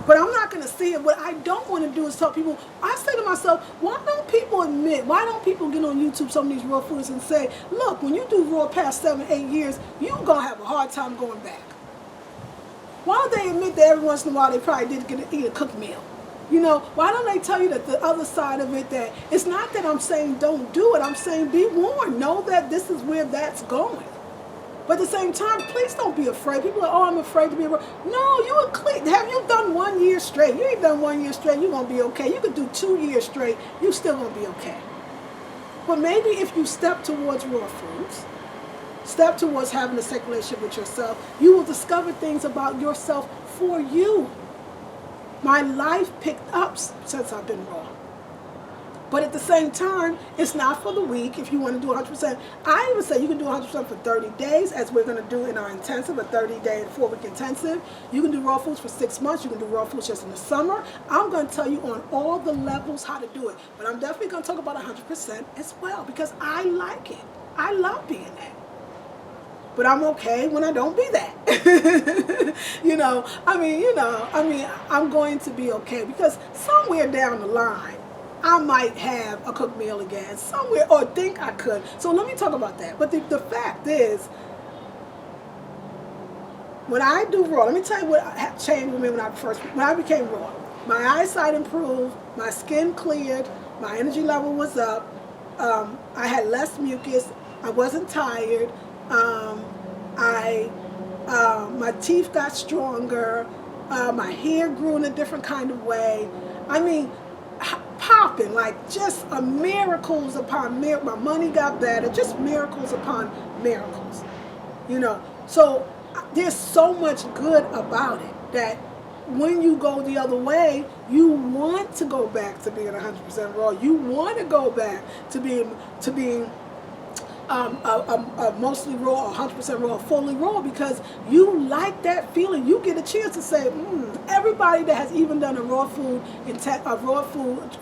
But I'm not going to see it. What I don't want to do is tell people, I say to myself, why don't people admit, why don't people get on YouTube some of these raw foods and say, look, when you do raw past 7, 8 years, you're going to have a hard time going back. Why don't they admit that every once in a while they probably did get to eat a cooked meal? You know, why don't they tell you that the other side of it, that it's not that I'm saying don't do it, I'm saying be warned. Know that this is where that's going. But at the same time, please don't be afraid. People are, oh, I'm afraid to be afraid. No, you are clean. Have you done 1 year straight? You ain't done 1 year straight, you're going to be okay. You could do 2 years straight, you're still going to be okay. But maybe if you step towards raw foods, step towards having a sacred relationship with yourself, you will discover things about yourself for you. My life picked up since I've been raw. But at the same time, it's not for the weak if you want to do 100%. I even say you can do 100% for 30 days, as we're going to do in our intensive, a 30-day and 4-week intensive. You can do raw foods for 6 months. You can do raw foods just in the summer. I'm going to tell you on all the levels how to do it. But I'm definitely going to talk about 100% as well because I like it. I love being that. But I'm okay when I don't be that. I'm going to be okay because somewhere down the line, I might have a cooked meal again somewhere, or think I could. So let me talk about that. But the fact is, when I do raw, let me tell you what changed with me when I became raw. My eyesight improved, my skin cleared, my energy level was up, I had less mucus, I wasn't tired. My teeth got stronger, my hair grew in a different kind of way. I mean, popping, like just miracles upon miracles. My money got better, just miracles upon miracles. You know, so there's so much good about it that when you go the other way, you want to go back to being 100% raw. You want to go back to being mostly raw, or 100% raw, fully raw, because you like that feeling. You get a chance to say, everybody that has even done a raw food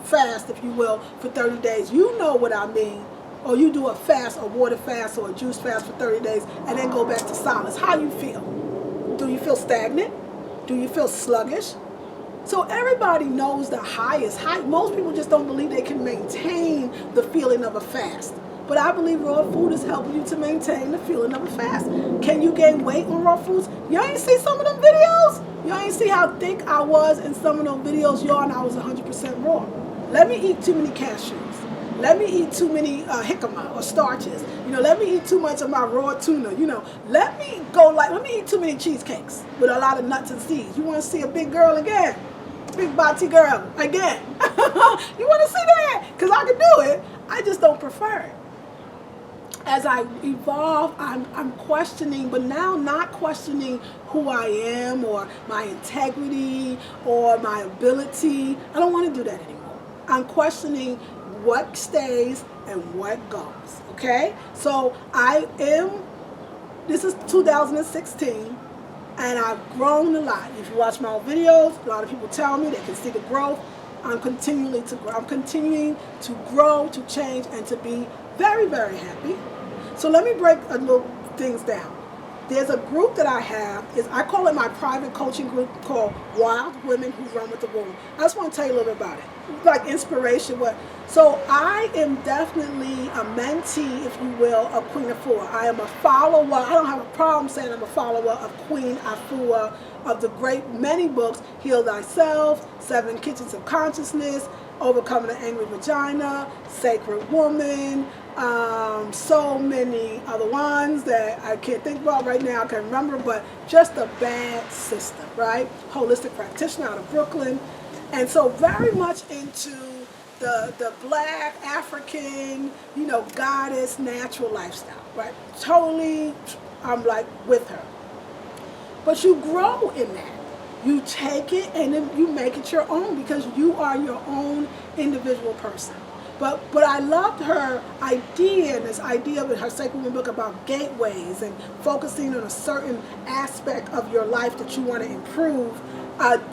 fast, if you will, for 30 days, you know what I mean. Or you do a fast, a water fast, or a juice fast for 30 days, and then go back to silence. How you feel? Do you feel stagnant? Do you feel sluggish? So everybody knows the highest height. Most people just don't believe they can maintain the feeling of a fast. But I believe raw food is helping you to maintain the feeling of a fast. Can you gain weight on raw foods? Y'all ain't see some of them videos? Y'all ain't see how thick I was in some of them videos, y'all, and I was 100% raw. Let me eat too many cashews. Let me eat too many jicama or starches. You know, let me eat too much of my raw tuna. You know, let me eat too many cheesecakes with a lot of nuts and seeds. You want to see a big girl again? Big body girl again? You want to see that? Because I can do it. I just don't prefer it. As I evolve, I'm questioning, but now not questioning who I am or my integrity or my ability. I don't want to do that anymore. I'm questioning what stays and what goes, okay? So I am This is 2016, and I've grown a lot. If you watch my old videos, a lot of people tell me they can see the growth. I'm continuing to grow. I'm continuing to grow, to change, and to be very, very happy. So let me break a little things down. There's a group that I have, I call it my private coaching group, called Wild Women Who Run with the Womb. I just want to tell you a little bit about it, like inspiration. So I am definitely a mentee, if you will, of Queen Afua. I am a follower. I don't have a problem saying I'm a follower of Queen Afua, of the great many books, Heal Thyself, 7 Kitchens of Consciousness, Overcoming the Angry Vagina, Sacred Woman, so many other ones that I can't think about right now, I can't remember, but just a bad system, right? Holistic practitioner out of Brooklyn. And so very much into the black, African, goddess, natural lifestyle, right? Totally, I'm like with her. But you grow in that. You take it and then you make it your own, because you are your own individual person. But I loved her idea, and this idea of her Sacred Woman book about gateways and focusing on a certain aspect of your life that you want to improve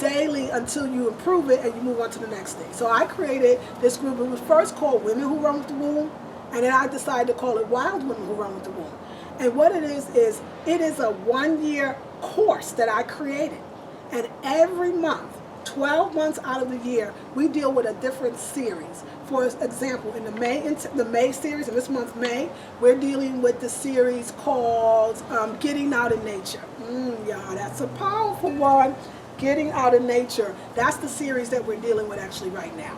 daily until you improve it and you move on to the next thing. So I created this group. It was first called Women Who Run with the Womb, and then I decided to call it Wild Women Who Run with the Womb. And what it is it is a 1-year course that I created. And every month, 12 months out of the year, we deal with a different series. For example, in the May series, in this month May, we're dealing with the series called Getting Out in Nature. Yeah, that's a powerful one. Getting Out in Nature. That's the series that we're dealing with actually right now.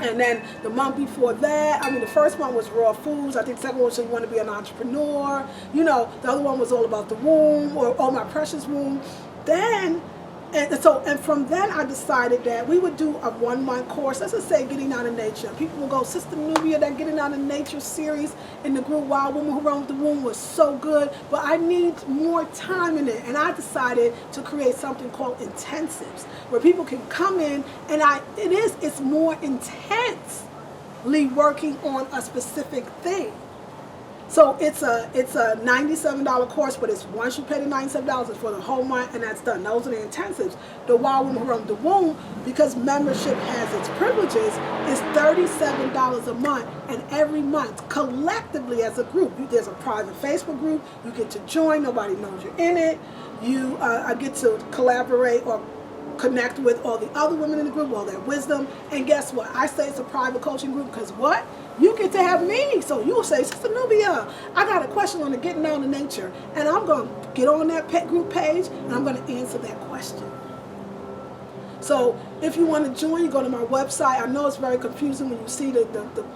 And then the month before that, the first one was raw foods. I think the second one was you want to be an entrepreneur. The other one was all about the womb, or Oh My Precious Womb. And from then I decided that we would do a 1-month course. Let's just say Getting Out in Nature. People will go, Sister Nubia, that Getting Out in Nature series in the group Wild Women Who Run with the Womb was so good, but I need more time in it. And I decided to create something called intensives, where people can come in and it's more intensely working on a specific thing. So it's a $97 course, but it's once you pay the $97, it's for the whole month, and that's done. Those are the intensives. The Wild Women Who Run the Womb, because membership has its privileges, is $37 a month, and every month, collectively as a group, there's a private Facebook group, you get to join, nobody knows you're in it, you get to collaborate or connect with all the other women in the group, all their wisdom, and guess what? I say it's a private coaching group because what? You get to have me. So you'll say, Sister Nubia, I got a question on the Getting Out in Nature, and I'm going to get on that pet group page, and I'm going to answer that question. So if you want to join, you go to my website. I know it's very confusing when you see the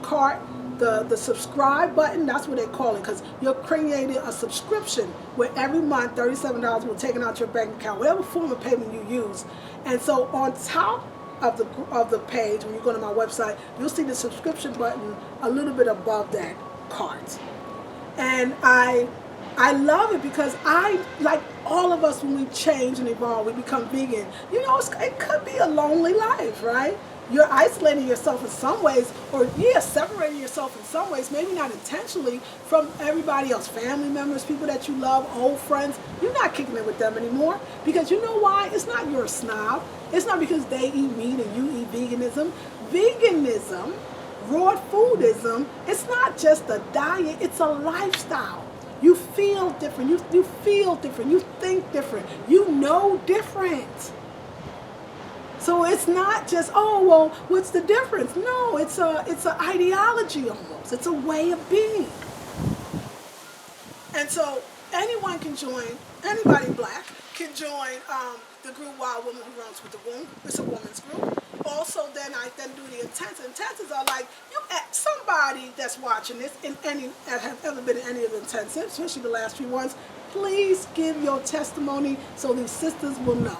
cart, the subscribe button. That's what they call it, because you're creating a subscription where every month $37 will be taken out your bank account, whatever form of payment you use. And so on top of the page, when you go to my website, you'll see the subscription button a little bit above that cart. And I love it because like all of us, when we change and evolve, we become vegan. It could be a lonely life, right? You're isolating yourself in some ways, or separating yourself in some ways, maybe not intentionally, from everybody else, family members, people that you love, old friends. You're not kicking it with them anymore, because you know why? It's not you're a snob. It's not because they eat meat and you eat veganism. Veganism, raw foodism, it's not just a diet, it's a lifestyle. You feel different, you feel different, you think different, you know different. So it's not just, oh, well, what's the difference? No, it's an ideology almost. It's a way of being. And so anyone can join, anybody black can join the group Wild Woman Who Runs with the Womb. It's a woman's group. Also, then I do the intensives. Intensives are like, somebody that's watching this, that have ever been in any of the intensives, especially the last few ones, please give your testimony so these sisters will know.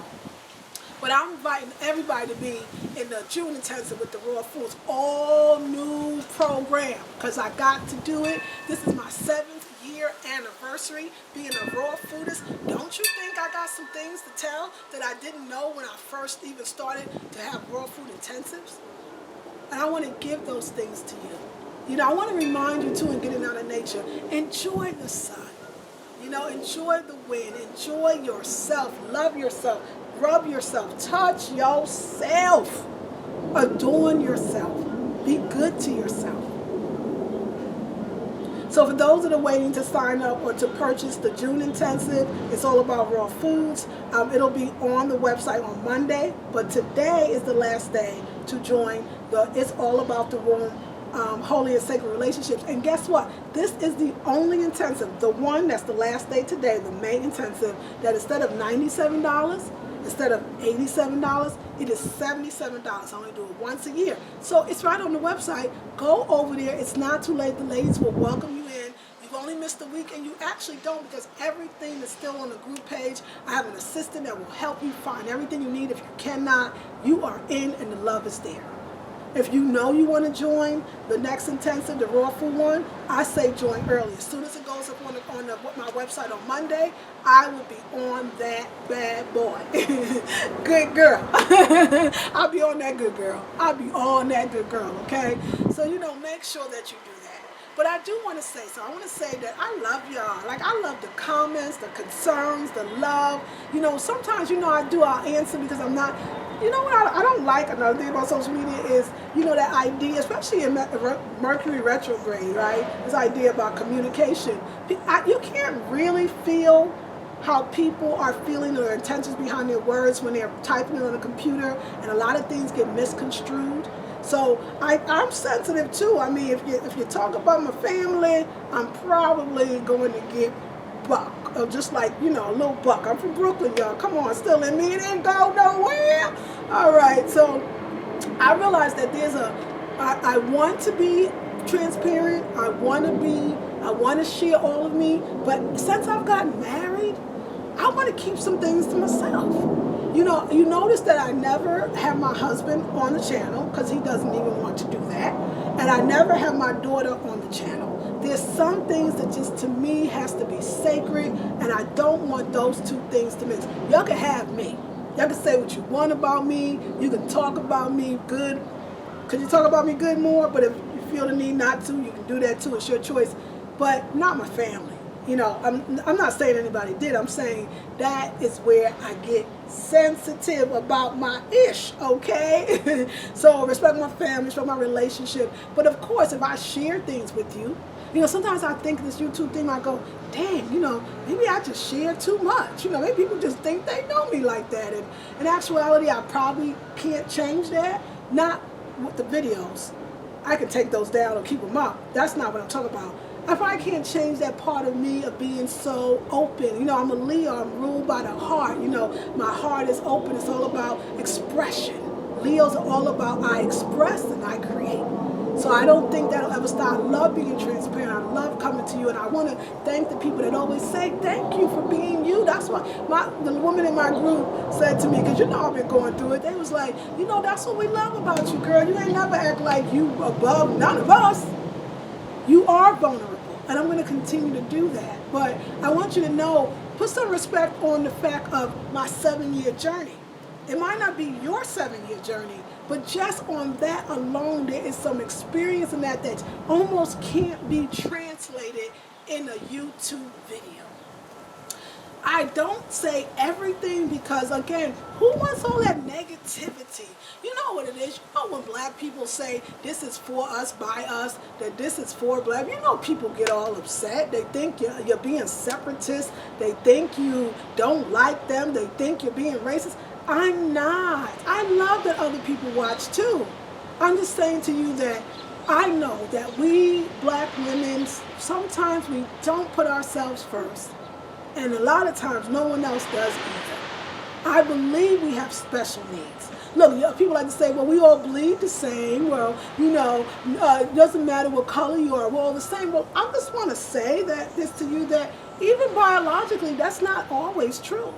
But I'm inviting everybody to be in the June intensive with the Raw Foods, all new program, because I got to do it. This is my 7th year anniversary being a raw foodist. Don't you think I got some things to tell that I didn't know when I first even started to have raw food intensives? And I want to give those things to you. I want to remind you too, in Getting Out in Nature, enjoy the sun. You know, enjoy the win. Enjoy yourself. Love yourself. Rub yourself. Touch yourself. Adorn yourself. Be good to yourself. So for those that are waiting to sign up or to purchase the June intensive, it's all about raw foods. It'll be on the website on Monday, but today is the last day to join the It's All About the Womb Holy and Sacred Relationships. And guess what? This is the only intensive, the one that's the last day today, the May intensive, that instead of $97, instead of $87, it is $77. I only do it once a year. So it's right on the website. Go over there. It's not too late. The ladies will welcome you in. You've only missed a week, and you actually don't, because everything is still on the group page. I have an assistant that will help you find everything you need. If you cannot, you are in, and the love is there. If you know you want to join the next intensive, the raw food one, I say join early. As soon as it goes up on my website on Monday, I will be on that bad boy. Good girl. I'll be on that good girl. I'll be on that good girl, okay? So, you know, make sure that you do that. But I do want to say, I want to say that I love y'all. Like, I love the comments, the concerns, the love. You know, sometimes, you know, I'll answer because I'm not, you know what I don't like, another thing about social media is, you know, that idea, especially in Mercury retrograde, right? This idea about communication. You can't really feel how people are feeling or their intentions behind their words when they're typing it on a computer, and a lot of things get misconstrued. So I'm sensitive too. I mean, if you talk about my family, I'm probably going to get buck, or just like, you know, a little buck. I'm from Brooklyn, y'all. Come on, still in me. It didn't go nowhere. All right, so I realized that I want to be transparent. I want to share all of me. But since I've gotten married, I want to keep some things to myself. You know, you notice that I never have my husband on the channel because he doesn't even want to do that. And I never have my daughter on the channel. There's some things that just, to me, has to be sacred, and I don't want those two things to mix. Y'all can have me. Y'all can say what you want about me. You can talk about me good. Could you talk about me good more? But if you feel the need not to, you can do that too. It's your choice. But not my family. You know, I'm not saying anybody did. I'm saying that is where I get sensitive about my ish, okay? So respect my family, respect my relationship. But of course, if I share things with you, you know, sometimes I think this YouTube thing, I go, dang, you know, maybe I just share too much. You know, maybe people just think they know me like that. And in actuality, I probably can't change that. Not with the videos. I can take those down or keep them up. That's not what I'm talking about. I probably can't change that part of me of being so open. You know, I'm a Leo. I'm ruled by the heart. You know, my heart is open. It's all about expression. Leos are all about I express and I create. So I don't think that'll ever stop. I love being transparent. I love coming to you. And I want to thank the people that always say, thank you for being you. That's what the woman in my group said to me, because you know I've been going through it. They was like, you know, that's what we love about you, girl. You ain't never act like you above none of us. You are vulnerable. And I'm going to continue to do that. But I want you to know, put some respect on the fact of my 7-year journey. It might not be your 7-year journey, but just on that alone, there is some experience in that that almost can't be translated in a YouTube video. I don't say everything because, again, who wants all that negativity? You know what it is. You know when black people say this is for us, by us, that this is for black, you know people get all upset. They think you're being separatist. They think you don't like them. They think you're being racist. I'm not. I love that other people watch too. I'm just saying to you that I know that we black women, sometimes we don't put ourselves first. And a lot of times no one else does either. I believe we have special needs. Look, people like to say, well, we all bleed the same. Well, you know, it doesn't matter what color you are. We're all the same. Well, I just want to say this to you, that even biologically, that's not always true.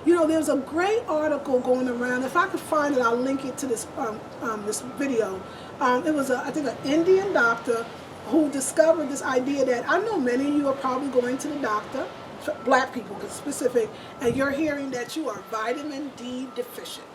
You know, there's a great article going around. If I could find it, I'll link it to this this video. It was, I think, an Indian doctor who discovered this idea that I know many of you are probably going to the doctor, black people specific, and you're hearing that you are vitamin D deficient.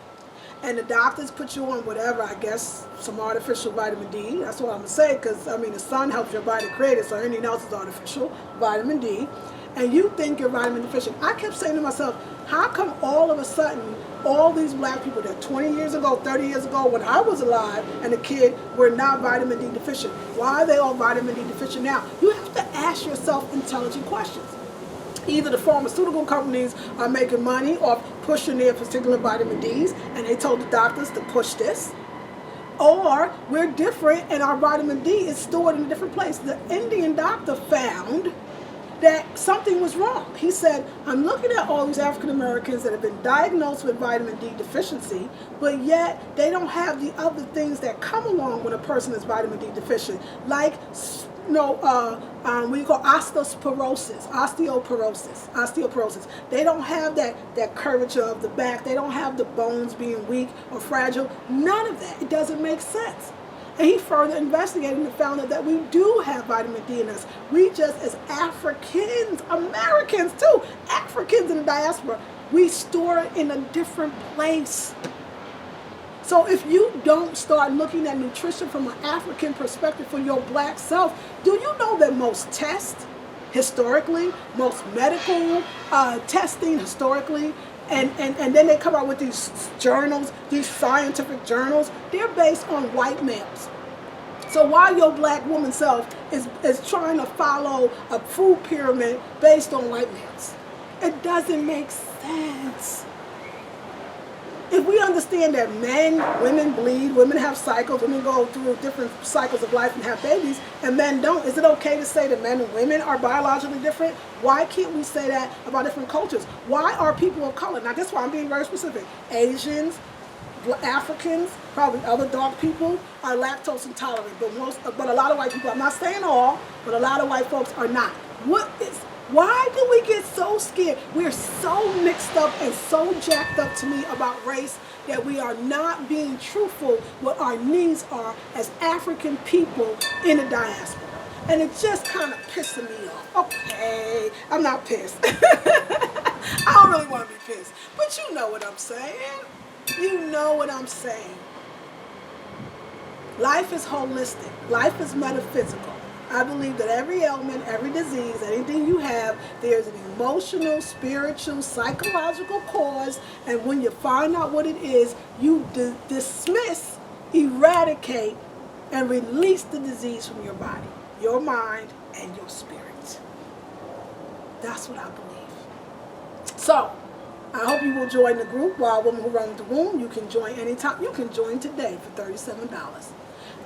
And the doctors put you on whatever, I guess, some artificial vitamin D. That's what I'm going to say, because, I mean, the sun helps your body create it, so anything else is artificial, vitamin D. and you think you're vitamin deficient. I kept saying to myself, how come all of a sudden all these black people that 20 years ago, 30 years ago, when I was alive and a kid, were not vitamin D deficient? Why are they all vitamin D deficient now? You have to ask yourself intelligent questions. Either the pharmaceutical companies are making money off pushing their particular vitamin Ds, and they told the doctors to push this, or we're different and our vitamin D is stored in a different place. The Indian doctor found that something was wrong. He said, I'm looking at all these African Americans that have been diagnosed with vitamin D deficiency, but yet they don't have the other things that come along when a person is vitamin D deficient, like what you call osteoporosis. They don't have that curvature of the back. They don't have the bones being weak or fragile. None of that. It doesn't make sense. And he further investigated and found out that we do have vitamin D in us. We just, as Africans, Americans too, Africans in the diaspora, we store it in a different place. So if you don't start looking at nutrition from an African perspective for your black self, do you know that most tests, historically, most medical testing historically, and then they come out with these journals, these scientific journals, they're based on white males. So while your black woman self is trying to follow a food pyramid based on white males, it doesn't make sense. If we understand that women bleed, women have cycles, women go through different cycles of life and have babies, and men don't, is it okay to say that men and women are biologically different? Why can't we say that about different cultures? Why are people of color, now this is why I'm being very specific, Asians, Africans, probably other dark people, are lactose intolerant, but a lot of white people, I'm not saying all, but a lot of white folks are not. Why do we get so scared? We're so mixed up and so jacked up to me about race that we are not being truthful what our needs are as African people in the diaspora. And it's just kind of pissing me off. Okay, I'm not pissed. I don't really want to be pissed. But you know what I'm saying. You know what I'm saying. Life is holistic. Life is metaphysical. I believe that every ailment, every disease, anything you have, there's an emotional, spiritual, psychological cause, and when you find out what it is, you dismiss, eradicate, and release the disease from your body, your mind, and your spirit. That's what I believe. So, I hope you will join the group, Wild Woman Who Runs the Womb. You can join anytime. You can join today for $37.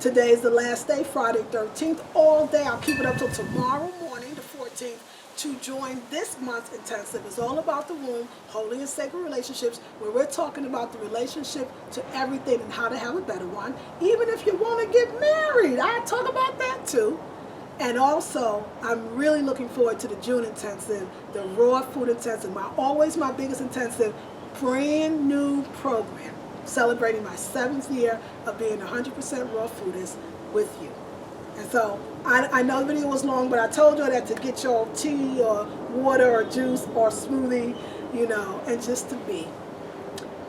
Today is the last day, Friday 13th, all day. I'll keep it up till tomorrow morning, the 14th, to join this month's intensive. It's all about the womb, holy and sacred relationships, where we're talking about the relationship to everything and how to have a better one. Even if you want to get married, I talk about that too. And also, I'm really looking forward to the June intensive, the raw food intensive, always my biggest intensive, brand new program, celebrating my 7th year of being 100% raw foodist with you. And so, I know the video was long, but I told you that to get your tea or water or juice or smoothie, and just to be.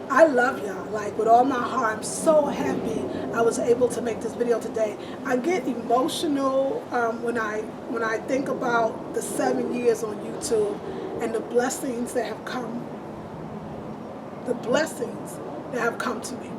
I love y'all, like with all my heart. I'm so happy I was able to make this video today. I get emotional when I think about the 7 years on YouTube and the blessings that have come. The blessings that have come to me.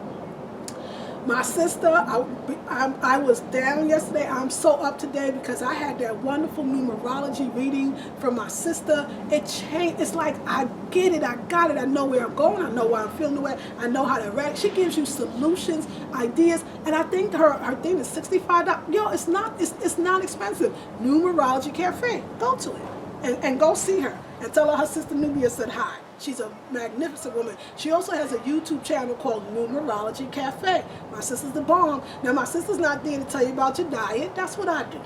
My sister, I was down yesterday. I'm so up to date because I had that wonderful numerology reading from my sister. It changed. It's like I get it. I got it. I know where I'm going. I know why I'm feeling the way. I know how to react. She gives you solutions, ideas, and I think her thing is $65. Yo, it's not expensive. Numerology Cafe. Go to it and go see her and tell her sister Nubia said hi. She's a magnificent woman. She also has a YouTube channel called Numerology Cafe. My sister's the bomb. Now, my sister's not there to tell you about your diet. That's what I do.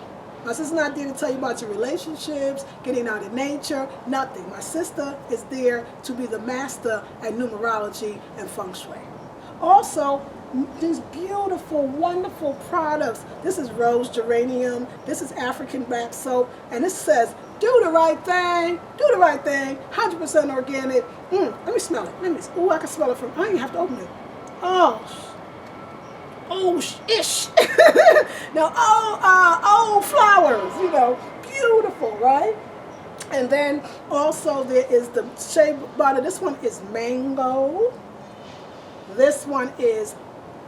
My sister's not there to tell you about your relationships, getting out in nature, nothing. My sister is there to be the master at numerology and feng shui. Also, these beautiful, wonderful products. This is rose geranium. This is African bath soap. And this says, do the right thing, 100% organic. Let me smell it. I can smell it from, I don't even have to open it. Ish. Now, flowers, beautiful, right? And then also there is the shea butter. This one is mango. This one is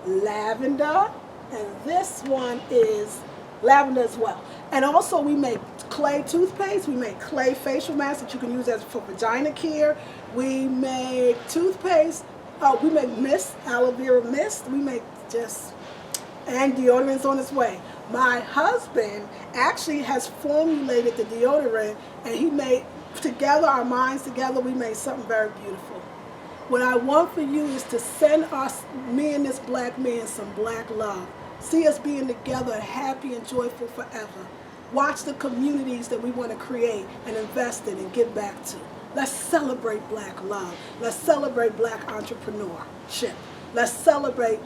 lavender. And this one is lavender as well. And also we make clay toothpaste. We make clay facial masks that you can use as for vagina care. We make toothpaste. We make mist, aloe vera mist. We make and deodorant's on its way. My husband actually has formulated the deodorant, and he made, together, our minds together, we made something very beautiful. What I want for you is to send me and this black man, some black love. See us being together, happy and joyful forever. Watch the communities that we want to create and invest in and give back to. Let's celebrate black love. Let's celebrate black entrepreneurship. Let's celebrate,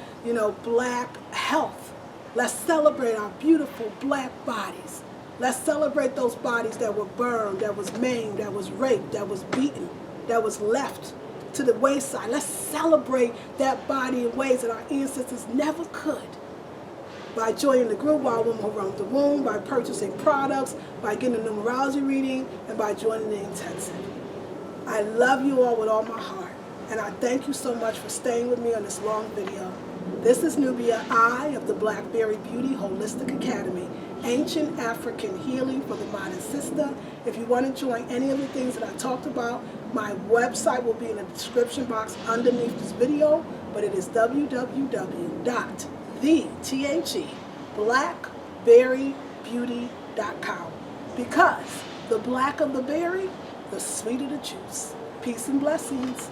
black health. Let's celebrate our beautiful black bodies. Let's celebrate those bodies that were burned, that was maimed, that was raped, that was beaten, that was left to the wayside. Let's celebrate that body in ways that our ancestors never could. By joining the group, Wild Woman Who Roamed the Womb, by purchasing products, by getting a numerology reading, and by joining the intensive. I love you all with all my heart, and I thank you so much for staying with me on this long video. This is Nubia, I of the Blackberry Beauty Holistic Academy, ancient African healing for the modern sister. If you want to join any of the things that I talked about, my website will be in the description box underneath this video, but it is www.blackberrybeauty.com, because the black of the berry, the sweeter the juice. Peace and blessings.